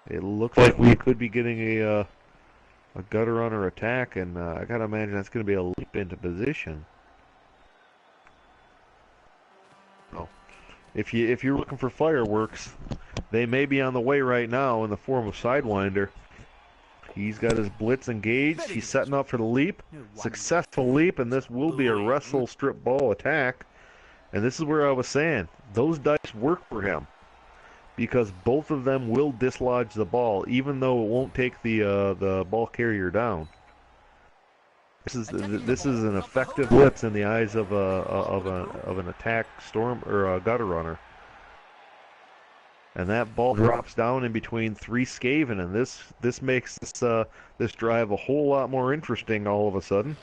It looks like we could be getting a gutter runner attack, and I gotta imagine that's gonna be a leap into position. Oh, if you're looking for fireworks, they may be on the way right now in the form of Sidewinder. He's got his blitz engaged. He's setting up for the leap. Successful leap, and this will be a wrestle strip ball attack. And this is where I was saying those dice work for him, because both of them will dislodge the ball, even though it won't take the ball carrier down. This is an effective blitz in the eyes of an attack storm or a gutter runner. And that ball drops down in between 3 Skaven, and this makes this drive a whole lot more interesting all of a sudden.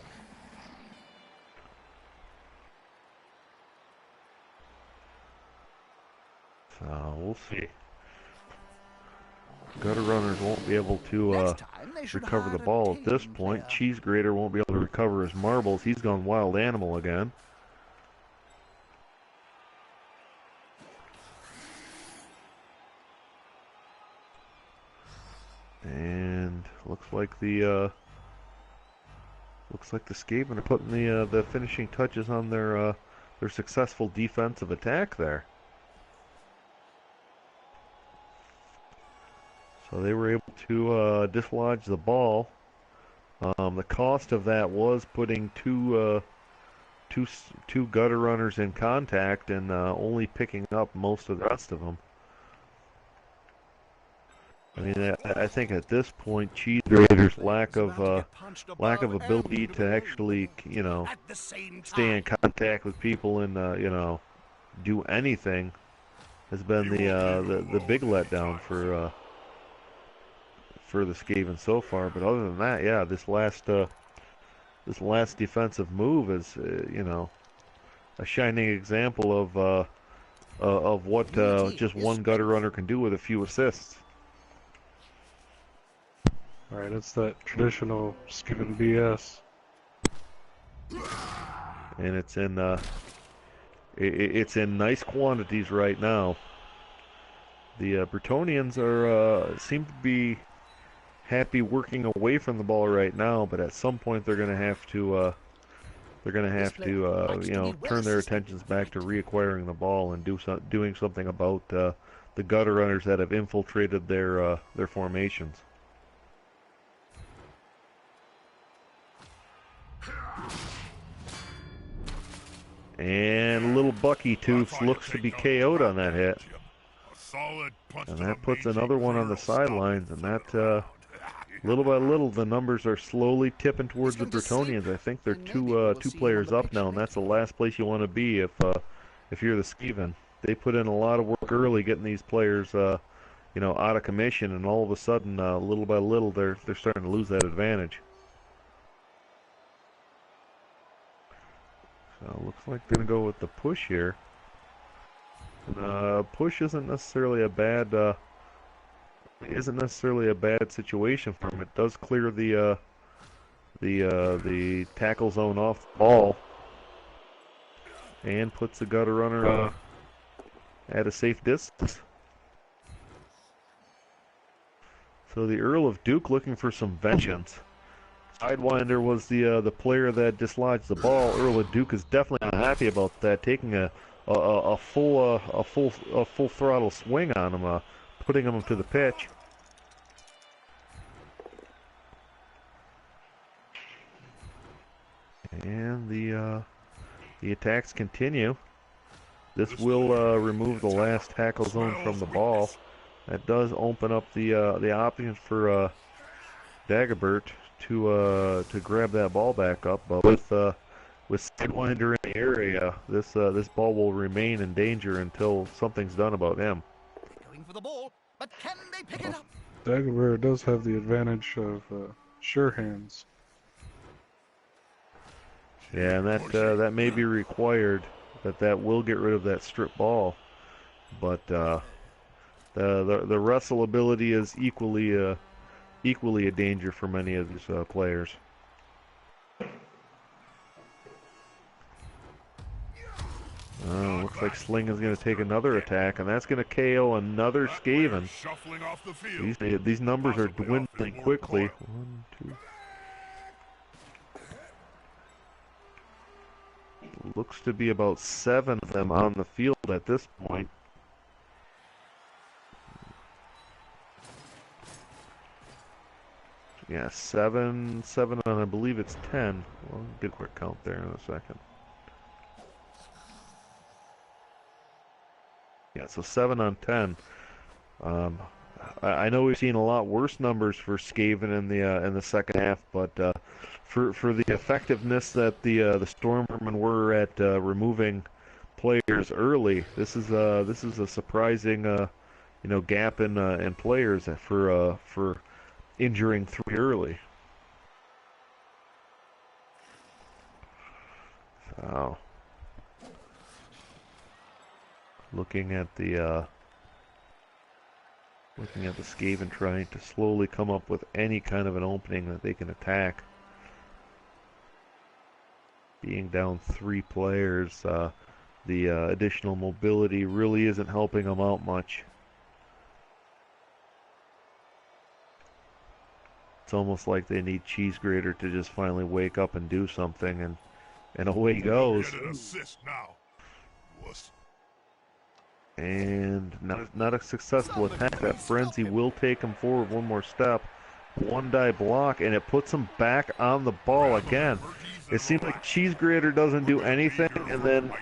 So we'll see. Gutter runners won't be able to recover the ball at this point. Cheese grater won't be able to recover his marbles. He's gone wild animal again. And looks like the Skaven are putting the finishing touches on their successful defensive attack there. So they were able to dislodge the ball. The cost of that was putting two gutter runners in contact and only picking up most of the rest of them. I mean, I think at this point, Cheese Grater's lack of ability to actually, you know, stay in contact with people and do anything has been the big letdown for the Skaven so far. But other than that, yeah, this last defensive move is a shining example of what just one gutter runner can do with a few assists. All right, it's that traditional Skaven BS. And it's in nice quantities right now. The Bretonnians seem to be happy working away from the ball right now, but at some point they're going to have to turn their attentions back to reacquiring the ball and doing something about the gutter runners that have infiltrated their formations. And little Bucky Tooths looks to be KO'd on that hit. And that puts another one on the sidelines, and that, little by little, the numbers are slowly tipping towards the Bretonnians. I think they're two players up now, and that's the last place you want to be if you're the Skaven. They put in a lot of work early getting these players, out of commission, and all of a sudden, little by little, they're starting to lose that advantage. So looks like they're gonna go with the push here. Push isn't necessarily a bad situation for him. It does clear the tackle zone off the ball and puts the gutter runner at a safe distance. So the Earl of Duke looking for some vengeance. Sidewinder was the player that dislodged the ball. Earl of Duke is definitely not happy about that, taking a full throttle swing on him, putting him to the pitch. And the attacks continue. This will remove the last tackle zone from the ball. That does open up the option for Dagobert to grab that ball back up, but with Sidewinder in the area, this ball will remain in danger until something's done about him. Going for the ball, but can they pick it up? Dagobert does have the advantage of sure hands. Yeah, and that may be required. That will get rid of that strip ball, but the wrestle ability is equally a danger for many of these players. Looks like Sling is going to take another attack, and that's going to KO another Skaven. These numbers are dwindling quickly. 1, 2. Looks to be about 7 of them on the field at this point. Yeah, 7 on, I believe it's 10. Well, get a quick count there in a second. Yeah, so 7 on 10. I know we've seen a lot worse numbers for Skaven in the second half, but for the effectiveness that the Stormvermin were at removing players early, this is a surprising gap in players for injuring 3 early. So, looking at the Skaven trying to slowly come up with any kind of an opening that they can attack. Being down 3 players, the additional mobility really isn't helping them out much. It's almost like they need Cheese Grater to just finally wake up and do something, and away he goes. Get an assist now. Wuss. And not a successful attack. That Frenzy will take him forward 1 more step. 1 die block, and it puts him back on the ball again. It seems like Cheese Grater doesn't do anything, and then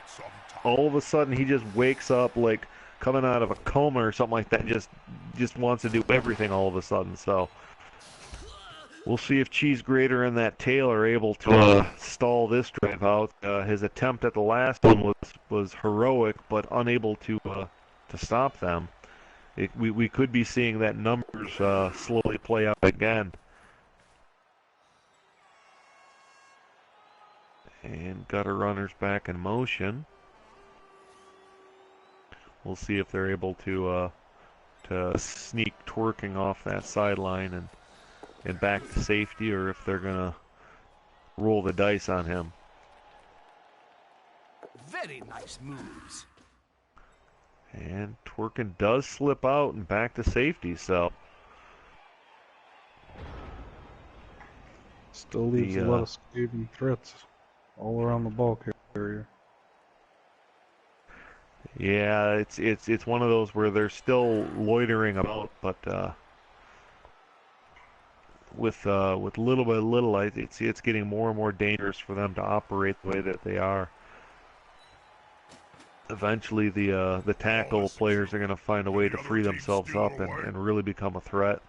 all of a sudden he just wakes up like coming out of a coma or something like that. Just wants to do everything all of a sudden. So we'll see if Cheese Grater and that tail are able to stall this drive out. His attempt at the last one was heroic, but unable to stop them. We could be seeing that numbers slowly play out again. And Gutter Runners back in motion. We'll see if they're able to sneak Twerking off that sideline and back to safety, or if they're gonna roll the dice on him. Very nice moves. And Twerking does slip out and back to safety, so Still leaves a lot of Skaven threats all around the ball carrier. yeah, it's one of those where they're still loitering about, but with little by little, it's getting more and more dangerous for them to operate the way that they are. Eventually, the tackle players are going to find a way to free themselves up and really become a threat.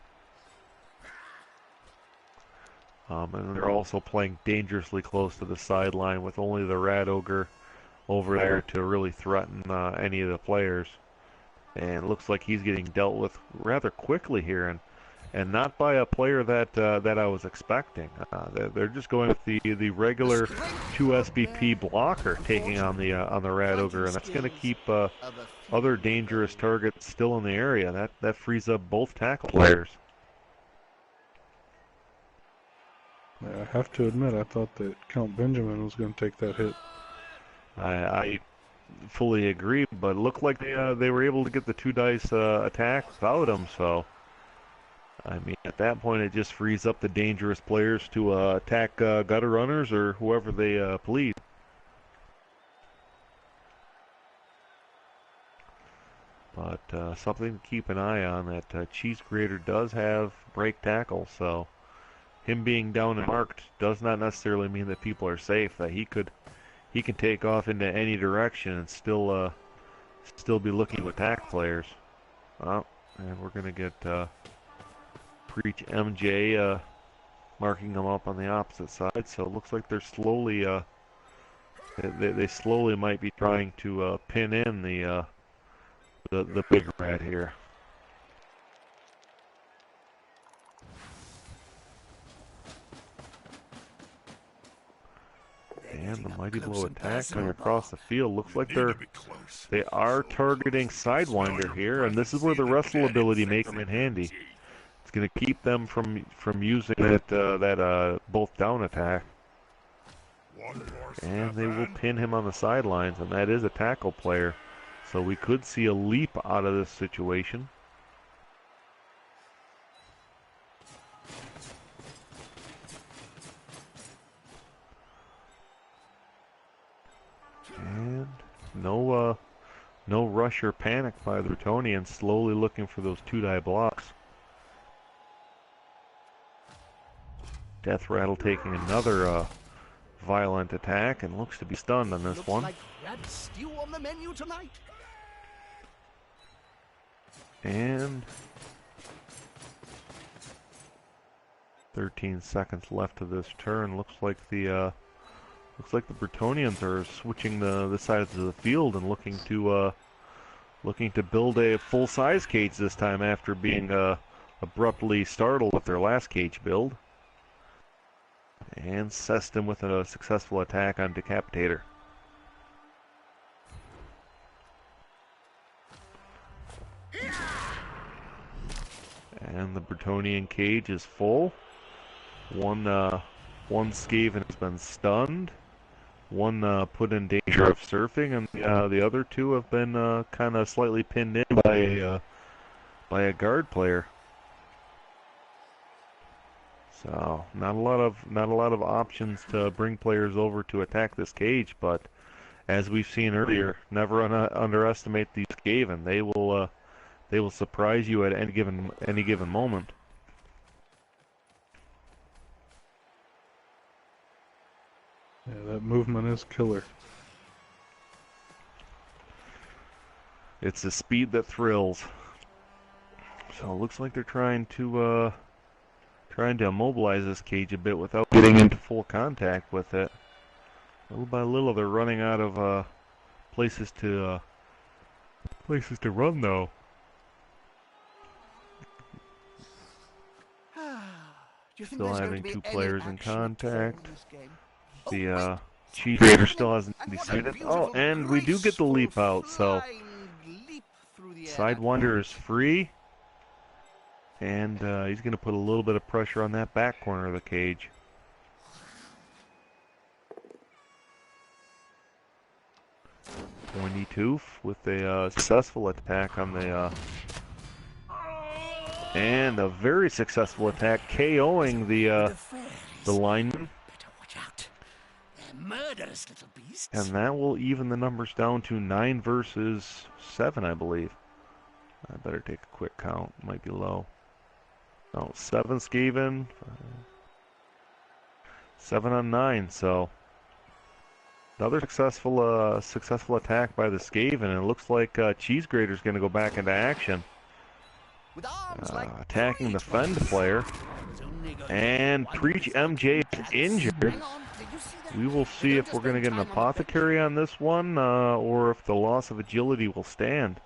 And they're also playing dangerously close to the sideline with only the Rat Ogre over there to really threaten any of the players. And it looks like he's getting dealt with rather quickly here, and not by a player that I was expecting. They're just going with the regular 2 SBP blocker, taking on the Rat Ogre, and that's going to keep other dangerous targets still in the area. That frees up both tackle players. Yeah, I have to admit, I thought that Count Benjamin was going to take that hit. I fully agree, but it looked like they were able to get the 2 dice attack without him, so I mean, at that point it just frees up the dangerous players to attack Gutter Runners or whoever they please. But something to keep an eye on, that Cheese Grater does have break tackle, so him being down and marked does not necessarily mean that people are safe. That he can take off into any direction and still be looking to attack players. Oh, and we're gonna get Preach MJ marking them up on the opposite side. So it looks like they're slowly they slowly might be trying to pin in the big rat here. And the Mighty Blow attack coming across the field. Looks like they are targeting Sidewinder here, and this is where the wrestle ability makes them in handy. It's going to keep them from using that both down attack. And they will pin him on the sidelines, and that is a tackle player. So we could see a leap out of this situation. And no rush or panic by the Bretonians, slowly looking for those 2-die blocks. Death Rattle taking another violent attack and looks to be stunned on this Looks one. like rat stew on the menu tonight. And 13 seconds left of this turn. Looks like the Bretonians are switching the sides of the field and looking to looking to build a full-size cage this time after being abruptly startled with their last cage build. And Seston with a successful attack on Decapitator. And the Bretonnian cage is full. One Skaven has been stunned. One put in danger of surfing, and the other two have been kind of slightly pinned in by a guard player. So not a lot of options to bring players over to attack this cage, but as we've seen earlier, never underestimate these Skaven. They will surprise you at any given moment. Yeah, that movement is killer. It's the speed that thrills. So it looks like they're trying to immobilize this cage a bit without getting into full contact with it. Little by little, they're running out of places to run, though. Still having two players in contact. The Cheese Grater still hasn't decided. Oh, and we do get the leap out, so Sidewinder is free. And he's going to put a little bit of pressure on that back corner of the cage. Pointy Tooth with a successful attack on the... and a very successful attack, KOing the lineman. Murderous little beasts. And that will even the numbers down to 9 versus 7, I believe. I better take a quick count. Might be low. No, 7 Skaven. 7 on 9. So another successful attack by the Skaven. And it looks like Cheese Grater's going to go back into action. Attacking the Fend player. And Preach MJ is injured. We will see if we're going to get an apothecary on this one, or if the loss of agility will stand.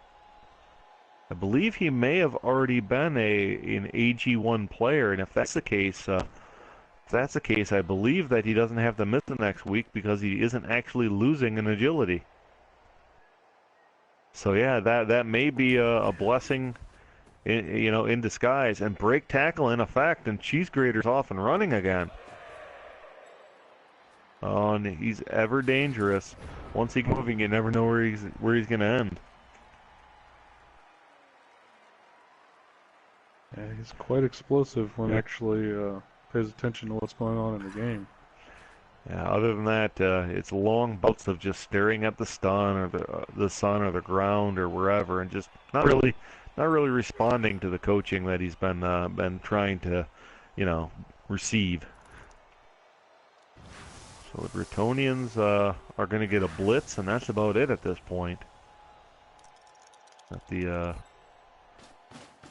I believe he may have already been an AG1 player, and if that's the case, I believe that he doesn't have to miss the next week because he isn't actually losing in agility. So yeah, that may be a blessing, in disguise. And break tackle in effect, and Cheese Grater's off and running again. Oh, and he's ever dangerous. Once he gets moving, you never know where he's going to end. Yeah, he's quite explosive when he actually pays attention to what's going on in the game. Yeah, other than that, it's long bouts of just staring at the stun or the sun or the ground or wherever, and just not really responding to the coaching that he's been trying to, receive. So the Bretonnians are going to get a blitz, and that's about it at this point. The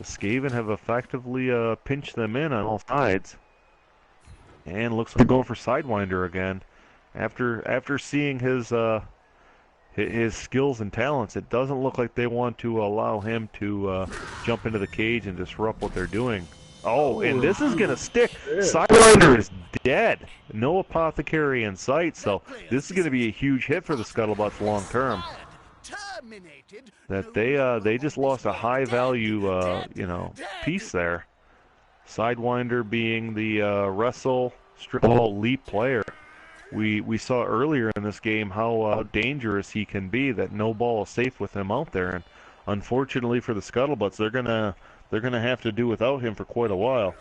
Skaven have effectively pinched them in on all sides. And looks like they're going for Sidewinder again. After seeing his skills and talents, it doesn't look like they want to allow him to jump into the cage and disrupt what they're doing. Oh, and this is going to stick. Sidewinder is dead. No apothecary in sight, so this is going to be a huge hit for the Scuttlebutts long term. That they just lost a high value piece there. Sidewinder being the wrestle, strip ball, leap player. We saw earlier in this game how dangerous he can be. That no ball is safe with him out there, and unfortunately for the Scuttlebutts, they're gonna have to do without him for quite a while.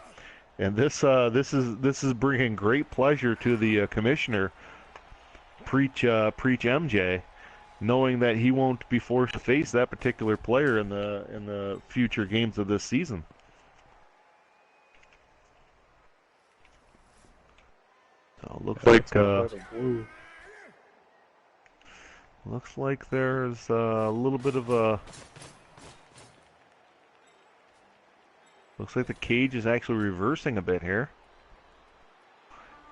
And this is bringing great pleasure to the commissioner, Preach MJ, knowing that he won't be forced to face that particular player in the future games of this season. So looks like there's a little bit of a. Looks like the cage is actually reversing a bit here.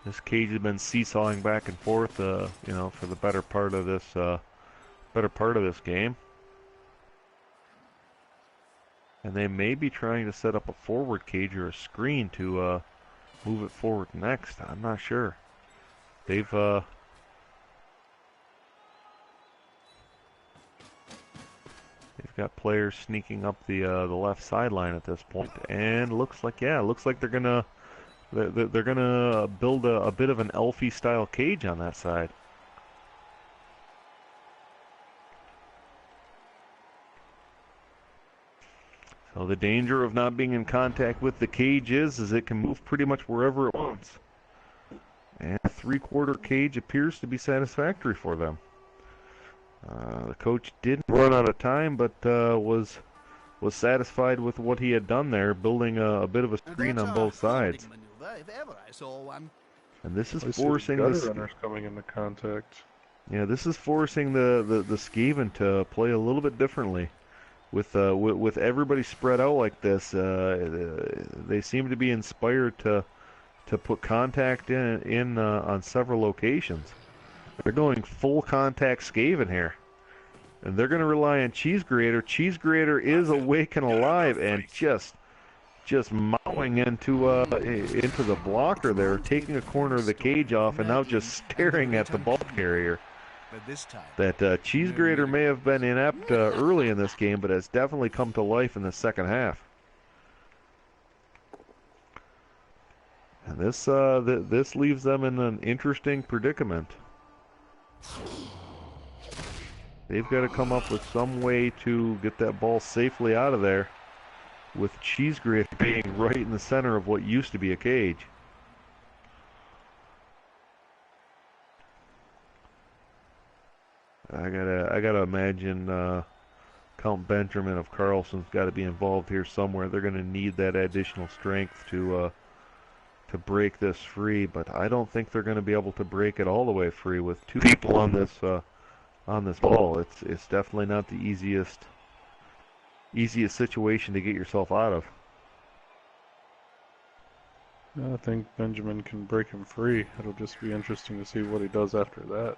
This cage has been seesawing back and forth, for the better part of this game. And they may be trying to set up a forward cage or a screen to move it forward next. I'm not sure. They've got players sneaking up the left sideline at this point, and looks like they're gonna build a bit of an Elfie style cage on that side. So the danger of not being in contact with the cage is it can move pretty much wherever it wants. And a 3/4 cage appears to be satisfactory for them. The coach didn't run out of time, but was satisfied with what he had done there, building a bit of a screen on both sides. Maneuver, if ever I saw one. And this is I see forcing the the gutter runners coming into contact. Yeah, this is forcing the Skaven to play a little bit differently. With everybody spread out like this, they seem to be inspired to put contact in on several locations. They're going full contact Skaven here, and they're going to rely on Cheese Grater. Cheese Grater is awake and alive, and just mowing into the blocker there, taking a corner of the cage off, and now just staring at the ball carrier. That Cheese Grater may have been inept early in this game, but has definitely come to life in the second half. And this leaves them in an interesting predicament. They've got to come up with some way to get that ball safely out of there, with Cheese Grater being right in the center of what used to be a cage. I gotta imagine Count Benjamin of Carlson's got to be involved here somewhere. They're going to need that additional strength to break this free, but I don't think they're going to be able to break it all the way free with two people on this ball. It's definitely not the easiest situation to get yourself out of. I think Benjamin can break him free. It'll just be interesting to see what he does after that.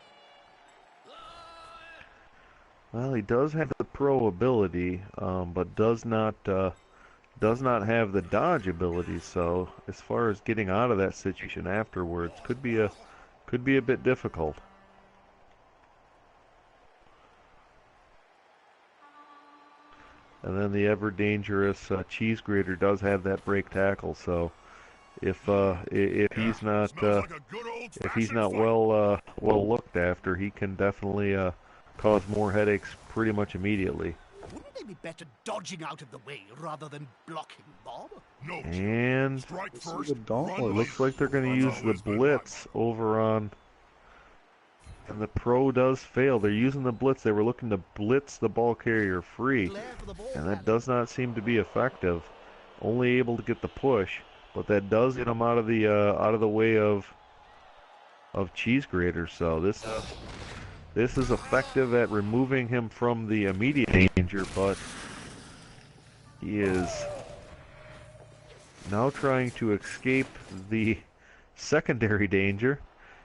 Well, he does have the pro ability, but does not have the dodge ability. So, as far as getting out of that situation afterwards, could be a bit difficult. And then the ever dangerous Cheese Grater does have that break tackle. So, if he's not well looked after, he can definitely cause more headaches pretty much immediately. Wouldn't they be better dodging out of the way rather than blocking, Bob? No. And Strike This first. is a gauntlet. it looks like they're going to use the blitz over on, and the pro does fail. They're using the blitz. They were looking to blitz the ball carrier free, and that does not seem to be effective. Only able to get the push, but that does get them out of the way of Cheese Grater. So this is effective at removing him from the immediate danger, but he is now trying to escape the secondary danger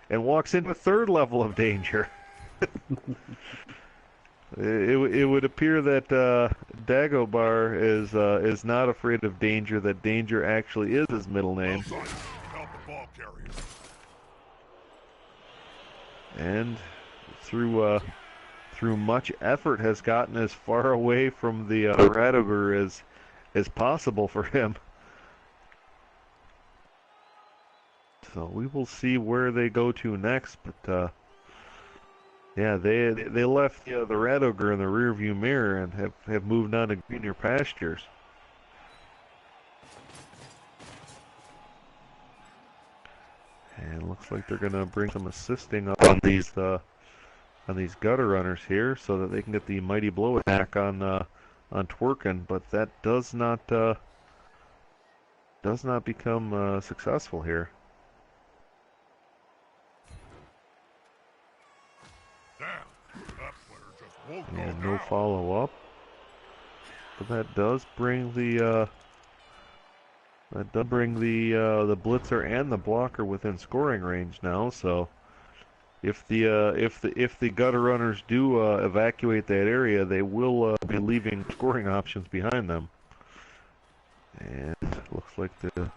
and walks into a third level of danger. It would appear that Dagobah is not afraid of danger, that danger actually is his middle name. Help the ball carrier. And through much effort has gotten as far away from the Radogr as possible for him. So we will see where they go to next, but yeah, they left the Radogr in the rearview mirror and have moved on to greener pastures. And looks like they're gonna bring some assisting up on these gutter runners here, so that they can get the mighty blow attack on Twerkin, but that does not become successful here. Damn, that player just won't go And no down. follow up. But that does bring the blitzer and the blocker within scoring range now. So if the gutter runners do evacuate that area, they will be leaving scoring options behind them. And looks like the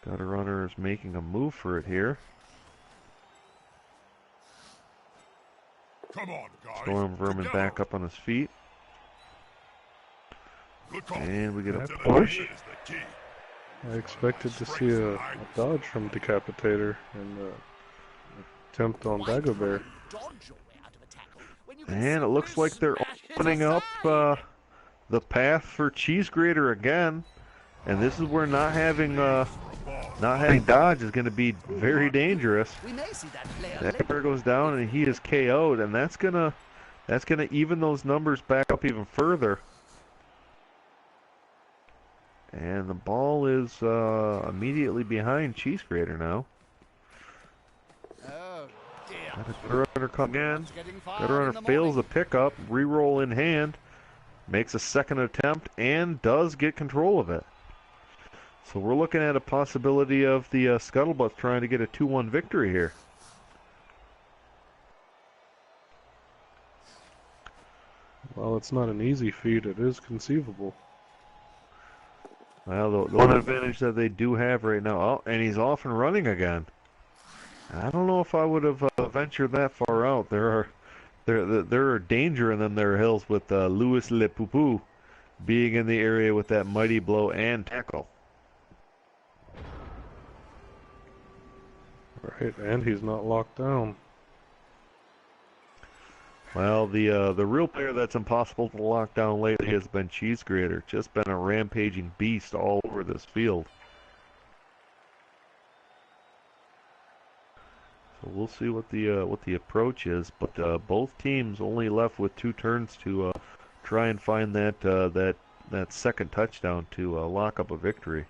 gutter runner is making a move for it here. Come on, guys. Storm Vermin back up on his feet. Good call. And we get a That's push. Is the key. I expected to see a dodge from Decapitator and attempt on Dagobert. And it looks like they're opening up the path for Cheese Grater again. And this is where not having dodge is going to be very dangerous. That player goes down and he is KO'd, and that's gonna even those numbers back up even further. And the ball is immediately behind Cheese Grater now. Oh, dear. Gutter runner come again. Gutter runner fails the pickup. Reroll in hand. Makes a second attempt and does get control of it. So we're looking at a possibility of the Scuttlebutt trying to get a 2-1 victory here. Well, it's not an easy feat. It is conceivable. Well, the one advantage that they do have right now, oh, and he's off and running again. I don't know if I would have ventured that far out. There are danger and then there are hills with Louis Le Poupou being in the area with that mighty blow and tackle. Right, and he's not locked down. Well, the real player that's impossible to lock down lately has been Cheese Grater. Just been a rampaging beast all over this field. So we'll see what the approach is. But both teams only left with 2 turns to try and find that second touchdown to lock up a victory.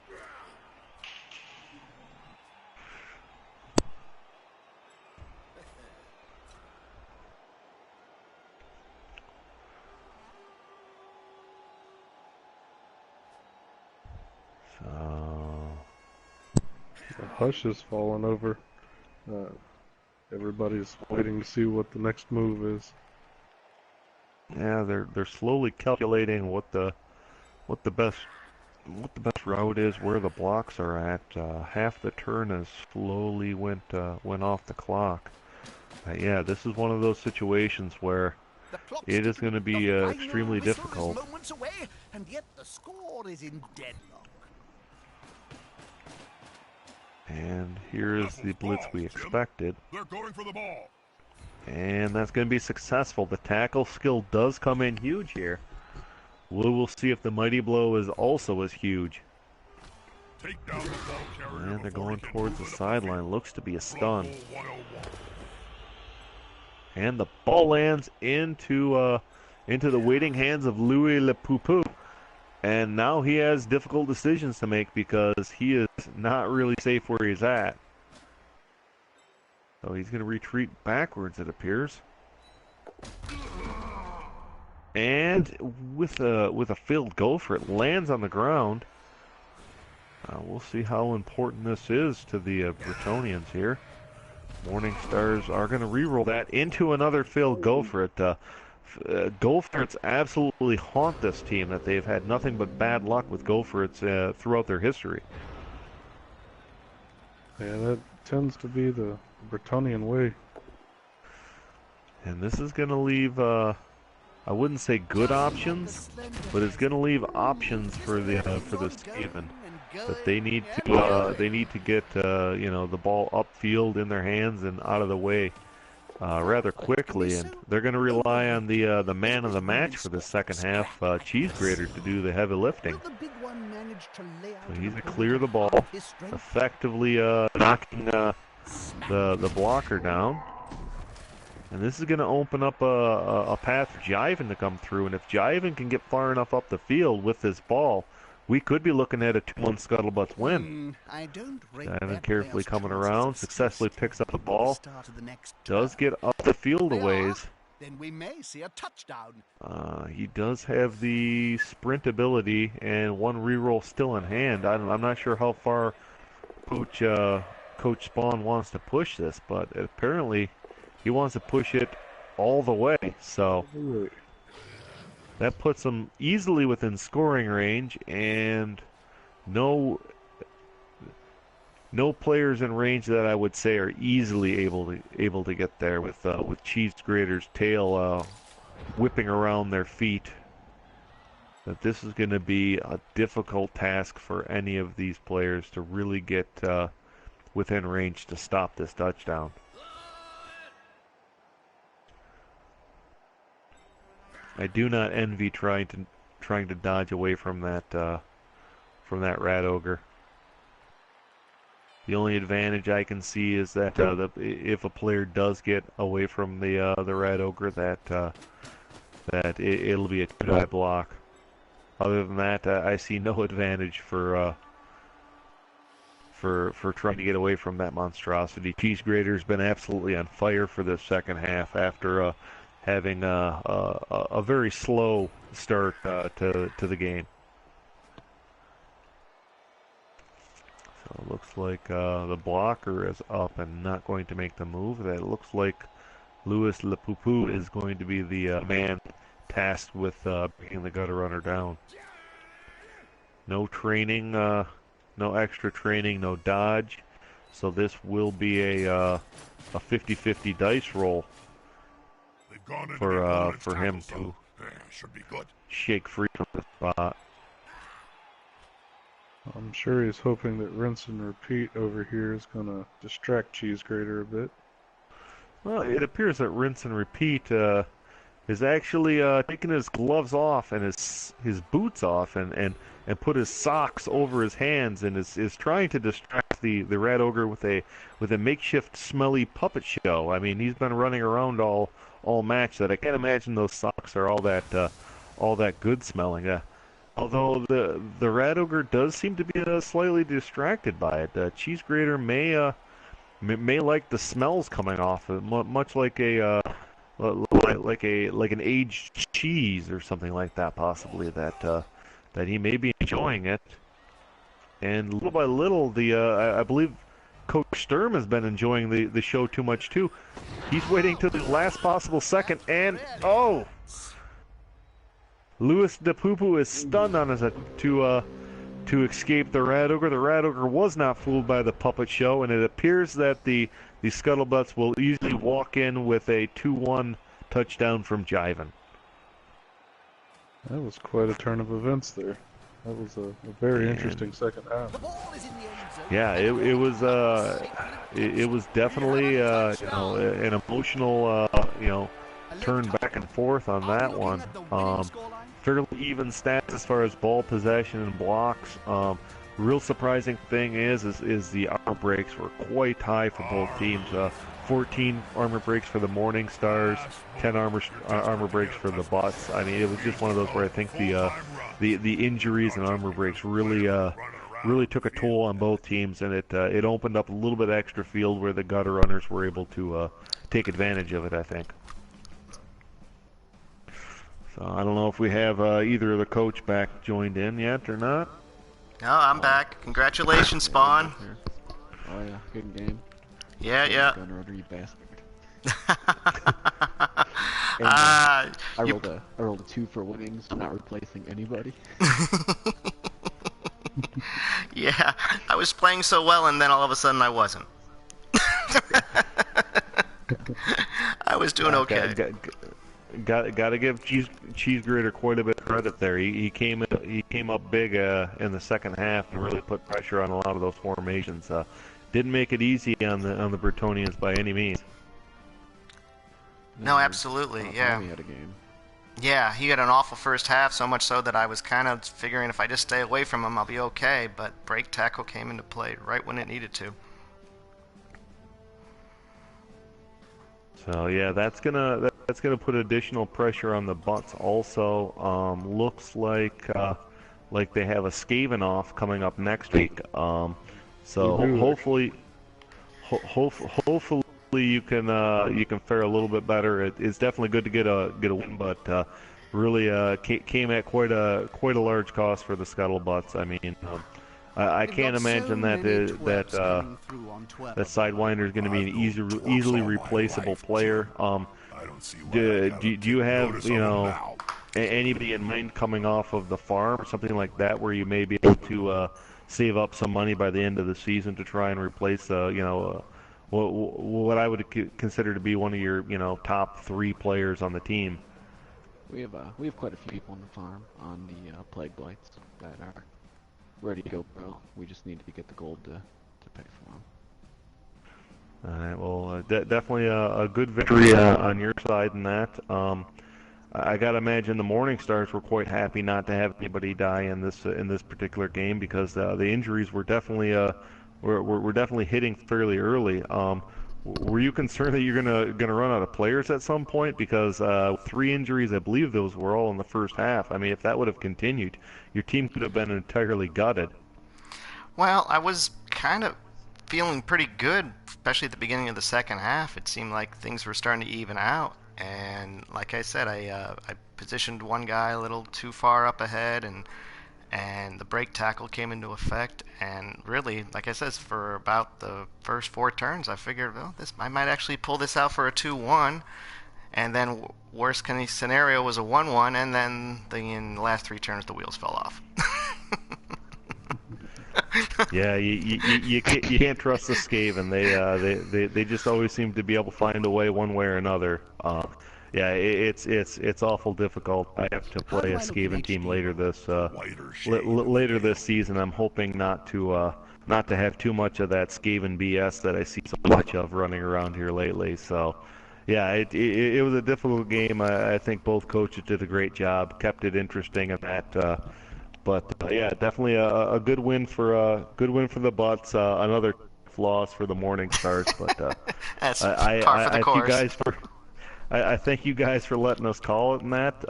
The hush has fallen over. Everybody's waiting to see what the next move is. Yeah, they're slowly calculating what the best route is, where the blocks are at. Half the turn has slowly went off the clock. Yeah, this is one of those situations where it is going to be extremely difficult. Moments away, and yet the score is in deadlock. And here is the blitz we expected. They're going for the ball. And that's going to be successful. The tackle skill does come in huge here. We will see if the mighty blow is also as huge. Take down the ball carrier. And they're going towards the sideline. Looks to be a stun. And the ball lands into the waiting hands of Louis Le Poupou. And now he has difficult decisions to make because he is not really safe where he's at. So he's going to retreat backwards, it appears. And with a failed gopher, it lands on the ground. We'll see how important this is to the Bretonians here. Morningstars are going to re-roll that into another failed gopher. Gophers absolutely haunt this team, that they've had nothing but bad luck with Gophers throughout their history. Yeah, that tends to be the Bretonian way. And this is going to leave, I wouldn't say good options, but it's going to leave options for this team, that they need to get the ball upfield in their hands and out of the way rather quickly, and they're going to rely on the man of the match for the second half, Cheese Grater, to do the heavy lifting. So he's going to clear the ball, effectively knocking the blocker down. And this is going to open up a path for Jiven to come through. And if Jiven can get far enough up the field with this ball, we could be looking at a 2-1 Scuttlebutt win. Jiven carefully coming around, successfully picks up the ball, does get up the field a ways. Then we may see a touchdown. He does have the sprint ability and one reroll still in hand. I'm not sure how far Coach Spawn wants to push this, but apparently he wants to push it all the way. So That puts them easily within scoring range, and no players in range that I would say are easily able to get there with Cheese Grater's tail whipping around their feet. That this is going to be a difficult task for any of these players to really get within range to stop this touchdown. I do not envy trying to dodge away from that rat ogre. The only advantage I can see is that if a player does get away from the rat ogre, that it'll be a 2-die block. Other than that, I see no advantage for trying to get away from that monstrosity. Cheese Grater's been absolutely on fire for this second half after having a very slow start to the game. So it looks like the blocker is up and not going to make the move. That looks like Louis Le Poupou is going to be the man tasked with bringing the gutter runner down. No training, no extra training, no dodge. So this will be a 50-50 dice roll for him to shake free from the spot. I'm sure he's hoping that rinse and repeat over here is going to distract Cheese Grater a bit. Well, it appears that rinse and repeat is actually taking his gloves off and his boots off and put his socks over his hands and is trying to distract the rat ogre with a makeshift smelly puppet show. I mean, he's been running around all match that I can't imagine those socks are all that good smelling. Although the rat ogre does seem to be slightly distracted by it. Cheese Grater may like the smells coming off it, much like like an aged cheese or something like that, possibly that he may be enjoying it. And little by little, I believe Coach Sturm has been enjoying the show too much too. He's waiting till the last possible second, and oh! Louis Le Poupou is stunned on his to escape the rat ogre. The rat ogre was not fooled by the puppet show, and it appears that the Scuttlebutts will easily walk in with a 2-1 touchdown from Jiven. That was quite a turn of events there. That was a very interesting second half. Yeah, it was definitely an emotional turn back and forth on that one. Fairly even stats as far as ball possession and blocks. Real surprising thing is the armor breaks were quite high for both teams. 14 armor breaks for the Morningstars, 10 armor breaks for the Butts. I mean, it was just one of those where I think the injuries and armor breaks really took a toll on both teams, and it opened up a little bit extra field where the gutter runners were able to take advantage of it, I think. So I don't know if we have either of the coach back joined in yet or not. No, I'm back. Congratulations, Spawn. Oh yeah, good game. Yeah. Gun rudder, you bastard. And, I rolled a 2 for winnings, not replacing anybody. Yeah, I was playing so well, and then all of a sudden I wasn't. I was doing okay. Got to give Cheese Grater quite a bit of credit there. He came up big in the second half and really put pressure on a lot of those formations. Didn't make it easy on the Bretonians by any means. No, absolutely, yeah. He had a game. Yeah, he had an awful first half, so much so that I was kind of figuring if I just stay away from him, I'll be okay. But break tackle came into play right when it needed to. So yeah, that's gonna put additional pressure on the Butts. Also, looks like they have a Skaven off coming up next week. So hopefully you can fare a little bit better. It's definitely good to get a win, but really came at quite a large cost for the Scuttlebutts. I mean, I can't imagine that Sidewinder is going to be an easily replaceable player. Do you have anybody in mind coming off of the farm or something like that, where you may be able to save up some money by the end of the season to try and replace, what I would consider to be one of your, top 3 players on the team? We have quite a few people on the farm on the plague blights that are ready to go pro. We just need to get the gold to pay for them. All right, well, definitely a good victory on your side in that. I gotta imagine the Morningstars were quite happy not to have anybody die in this particular game, because the injuries were definitely were definitely hitting fairly early. Were you concerned that you're gonna run out of players at some point? Because 3 injuries, I believe those were all in the first half. I mean, if that would have continued, your team could have been entirely gutted. Well, I was kind of feeling pretty good, especially at the beginning of the second half. It seemed like things were starting to even out, and like I said, I positioned one guy a little too far up ahead, and the break tackle came into effect. And really, like I said, for about the first 4 turns, I figured, well, I might actually pull this out for a 2-1. And then worst case scenario was a 1-1, and then in the last 3 turns, the wheels fell off. Yeah, you can't trust the Skaven. They just always seem to be able to find a way one way or another. Yeah, it's awful difficult. I have to play a Skaven team later this season. I'm hoping not to have too much of that Skaven BS that I see so much of running around here lately. So, yeah, it was a difficult game. I think both coaches did a great job, kept it interesting in that. But yeah, definitely a good win for the Butts. Another loss for the Morningstars. But That's par for the course. I thank you guys for letting us call it in that.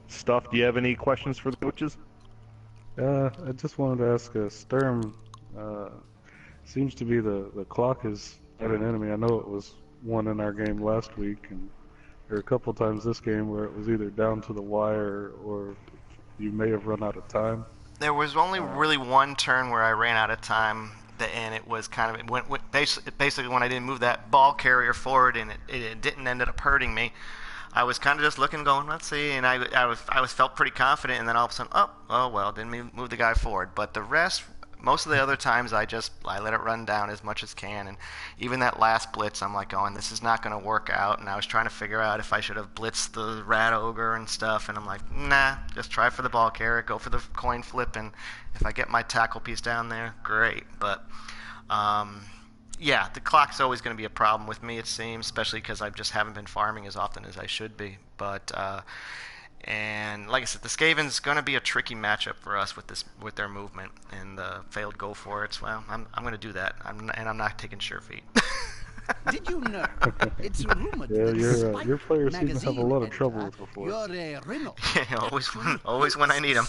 Stuff. Do you have any questions for the coaches? I just wanted to ask Sturm. Seems to be the clock is at an enemy. I know it was one in our game last week, and there were a couple times this game where it was either down to the wire or you may have run out of time. There was only really one turn where I ran out of time, and it was kind of basically when I didn't move that ball carrier forward, and it didn't end up hurting me. I was kind of just looking, going, let's see, and I felt pretty confident, and then all of a sudden, oh well, didn't move the guy forward. But the rest, most of the other times, I let it run down as much as can, and even that last blitz, I'm like going, this is not going to work out, and I was trying to figure out if I should have blitzed the rat ogre and stuff, and I'm like, nah, just try for the ball carrier, go for the coin flip, and if I get my tackle piece down there, great. But yeah, the clock's always going to be a problem with me, it seems, especially because I just haven't been farming as often as I should be. But and like I said, the Skaven's going to be a tricky matchup for us with their movement and the failed go for it. Well, I'm going to do that, and I'm not taking sure feet. Did you know? It's rumored Yeah, that your players seem to have a lot of trouble with before. You're a Renault. Yeah, always when I need them.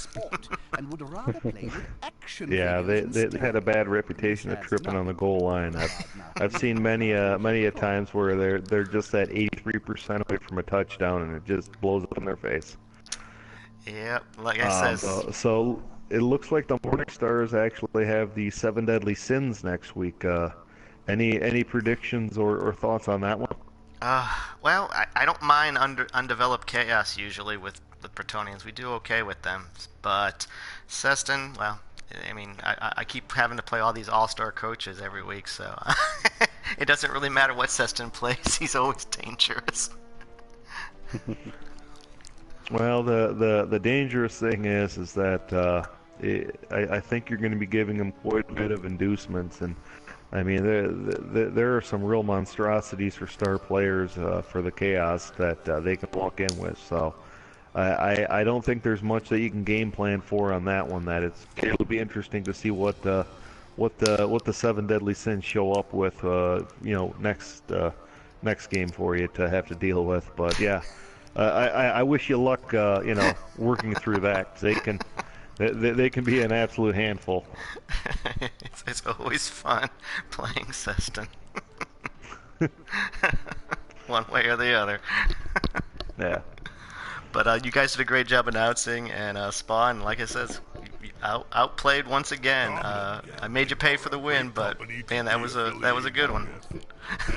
And would rather play with action. Yeah, they had a bad reputation of tripping on the goal line. I've seen many a times where they're just at 83% away from a touchdown, and it just blows up in their face. Yep, like I said. So it looks like the Morningstars actually have the 7 deadly sins next week. Any predictions or thoughts on that one? Well, I don't mind undeveloped chaos usually with Protonians. We do okay with them. But Seston, well, I mean, I keep having to play all these all-star coaches every week, so it doesn't really matter what Seston plays. He's always dangerous. Well, the dangerous thing is that I think you're going to be giving him quite a bit of inducements, and I mean there are some real monstrosities for star players for the chaos that they can walk in with. So I don't think there's much that you can game plan for on that one. It'll be interesting to see what the 7 deadly sins show up with next game for you to have to deal with. But yeah. I wish you luck, working through that. They can be an absolute handful. It's always fun playing Seston. One way or the other. Yeah. But you guys did a great job announcing, and Spawn, like I said, outplayed once again. I made you pay for the win, but man, that was a good one.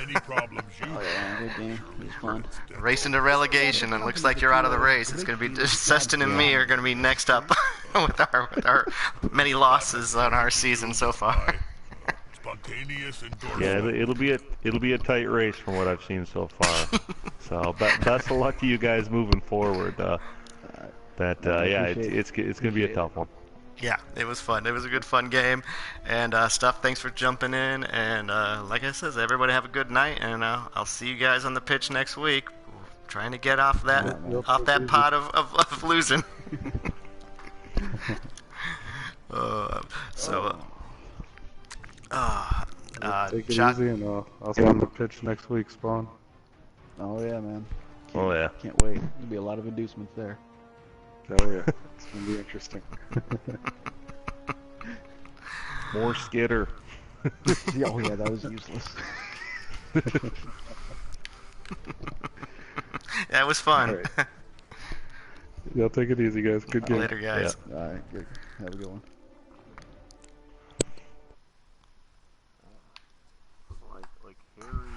Any problems you Oh yeah, good game. It was fun. Racing to relegation, and it looks like you're out of the race. It's going to be Seston and me are going to be next up with our many losses on our season so far. spontaneous Yeah, endorsement. it'll be a tight race from what I've seen so far. So best of luck to you guys moving forward. Yeah, it's gonna be a tough one. Yeah, it was fun. It was a good fun game, and Stuff. Thanks for jumping in, and like I said, everybody have a good night, and I'll see you guys on the pitch next week. Trying to get off that pot of losing. Take it Chuck, easy, and I'll see you on the pitch next week, Spawn. Oh yeah, man. Oh yeah. Can't wait. There'll be a lot of inducements there. Oh yeah, it's gonna be interesting. More skitter. Oh yeah, that was useless. that was fun. All right. Yeah, take it easy, guys. Good game. Later, guys. Yeah. All right, good. Have a good one. Like Harry.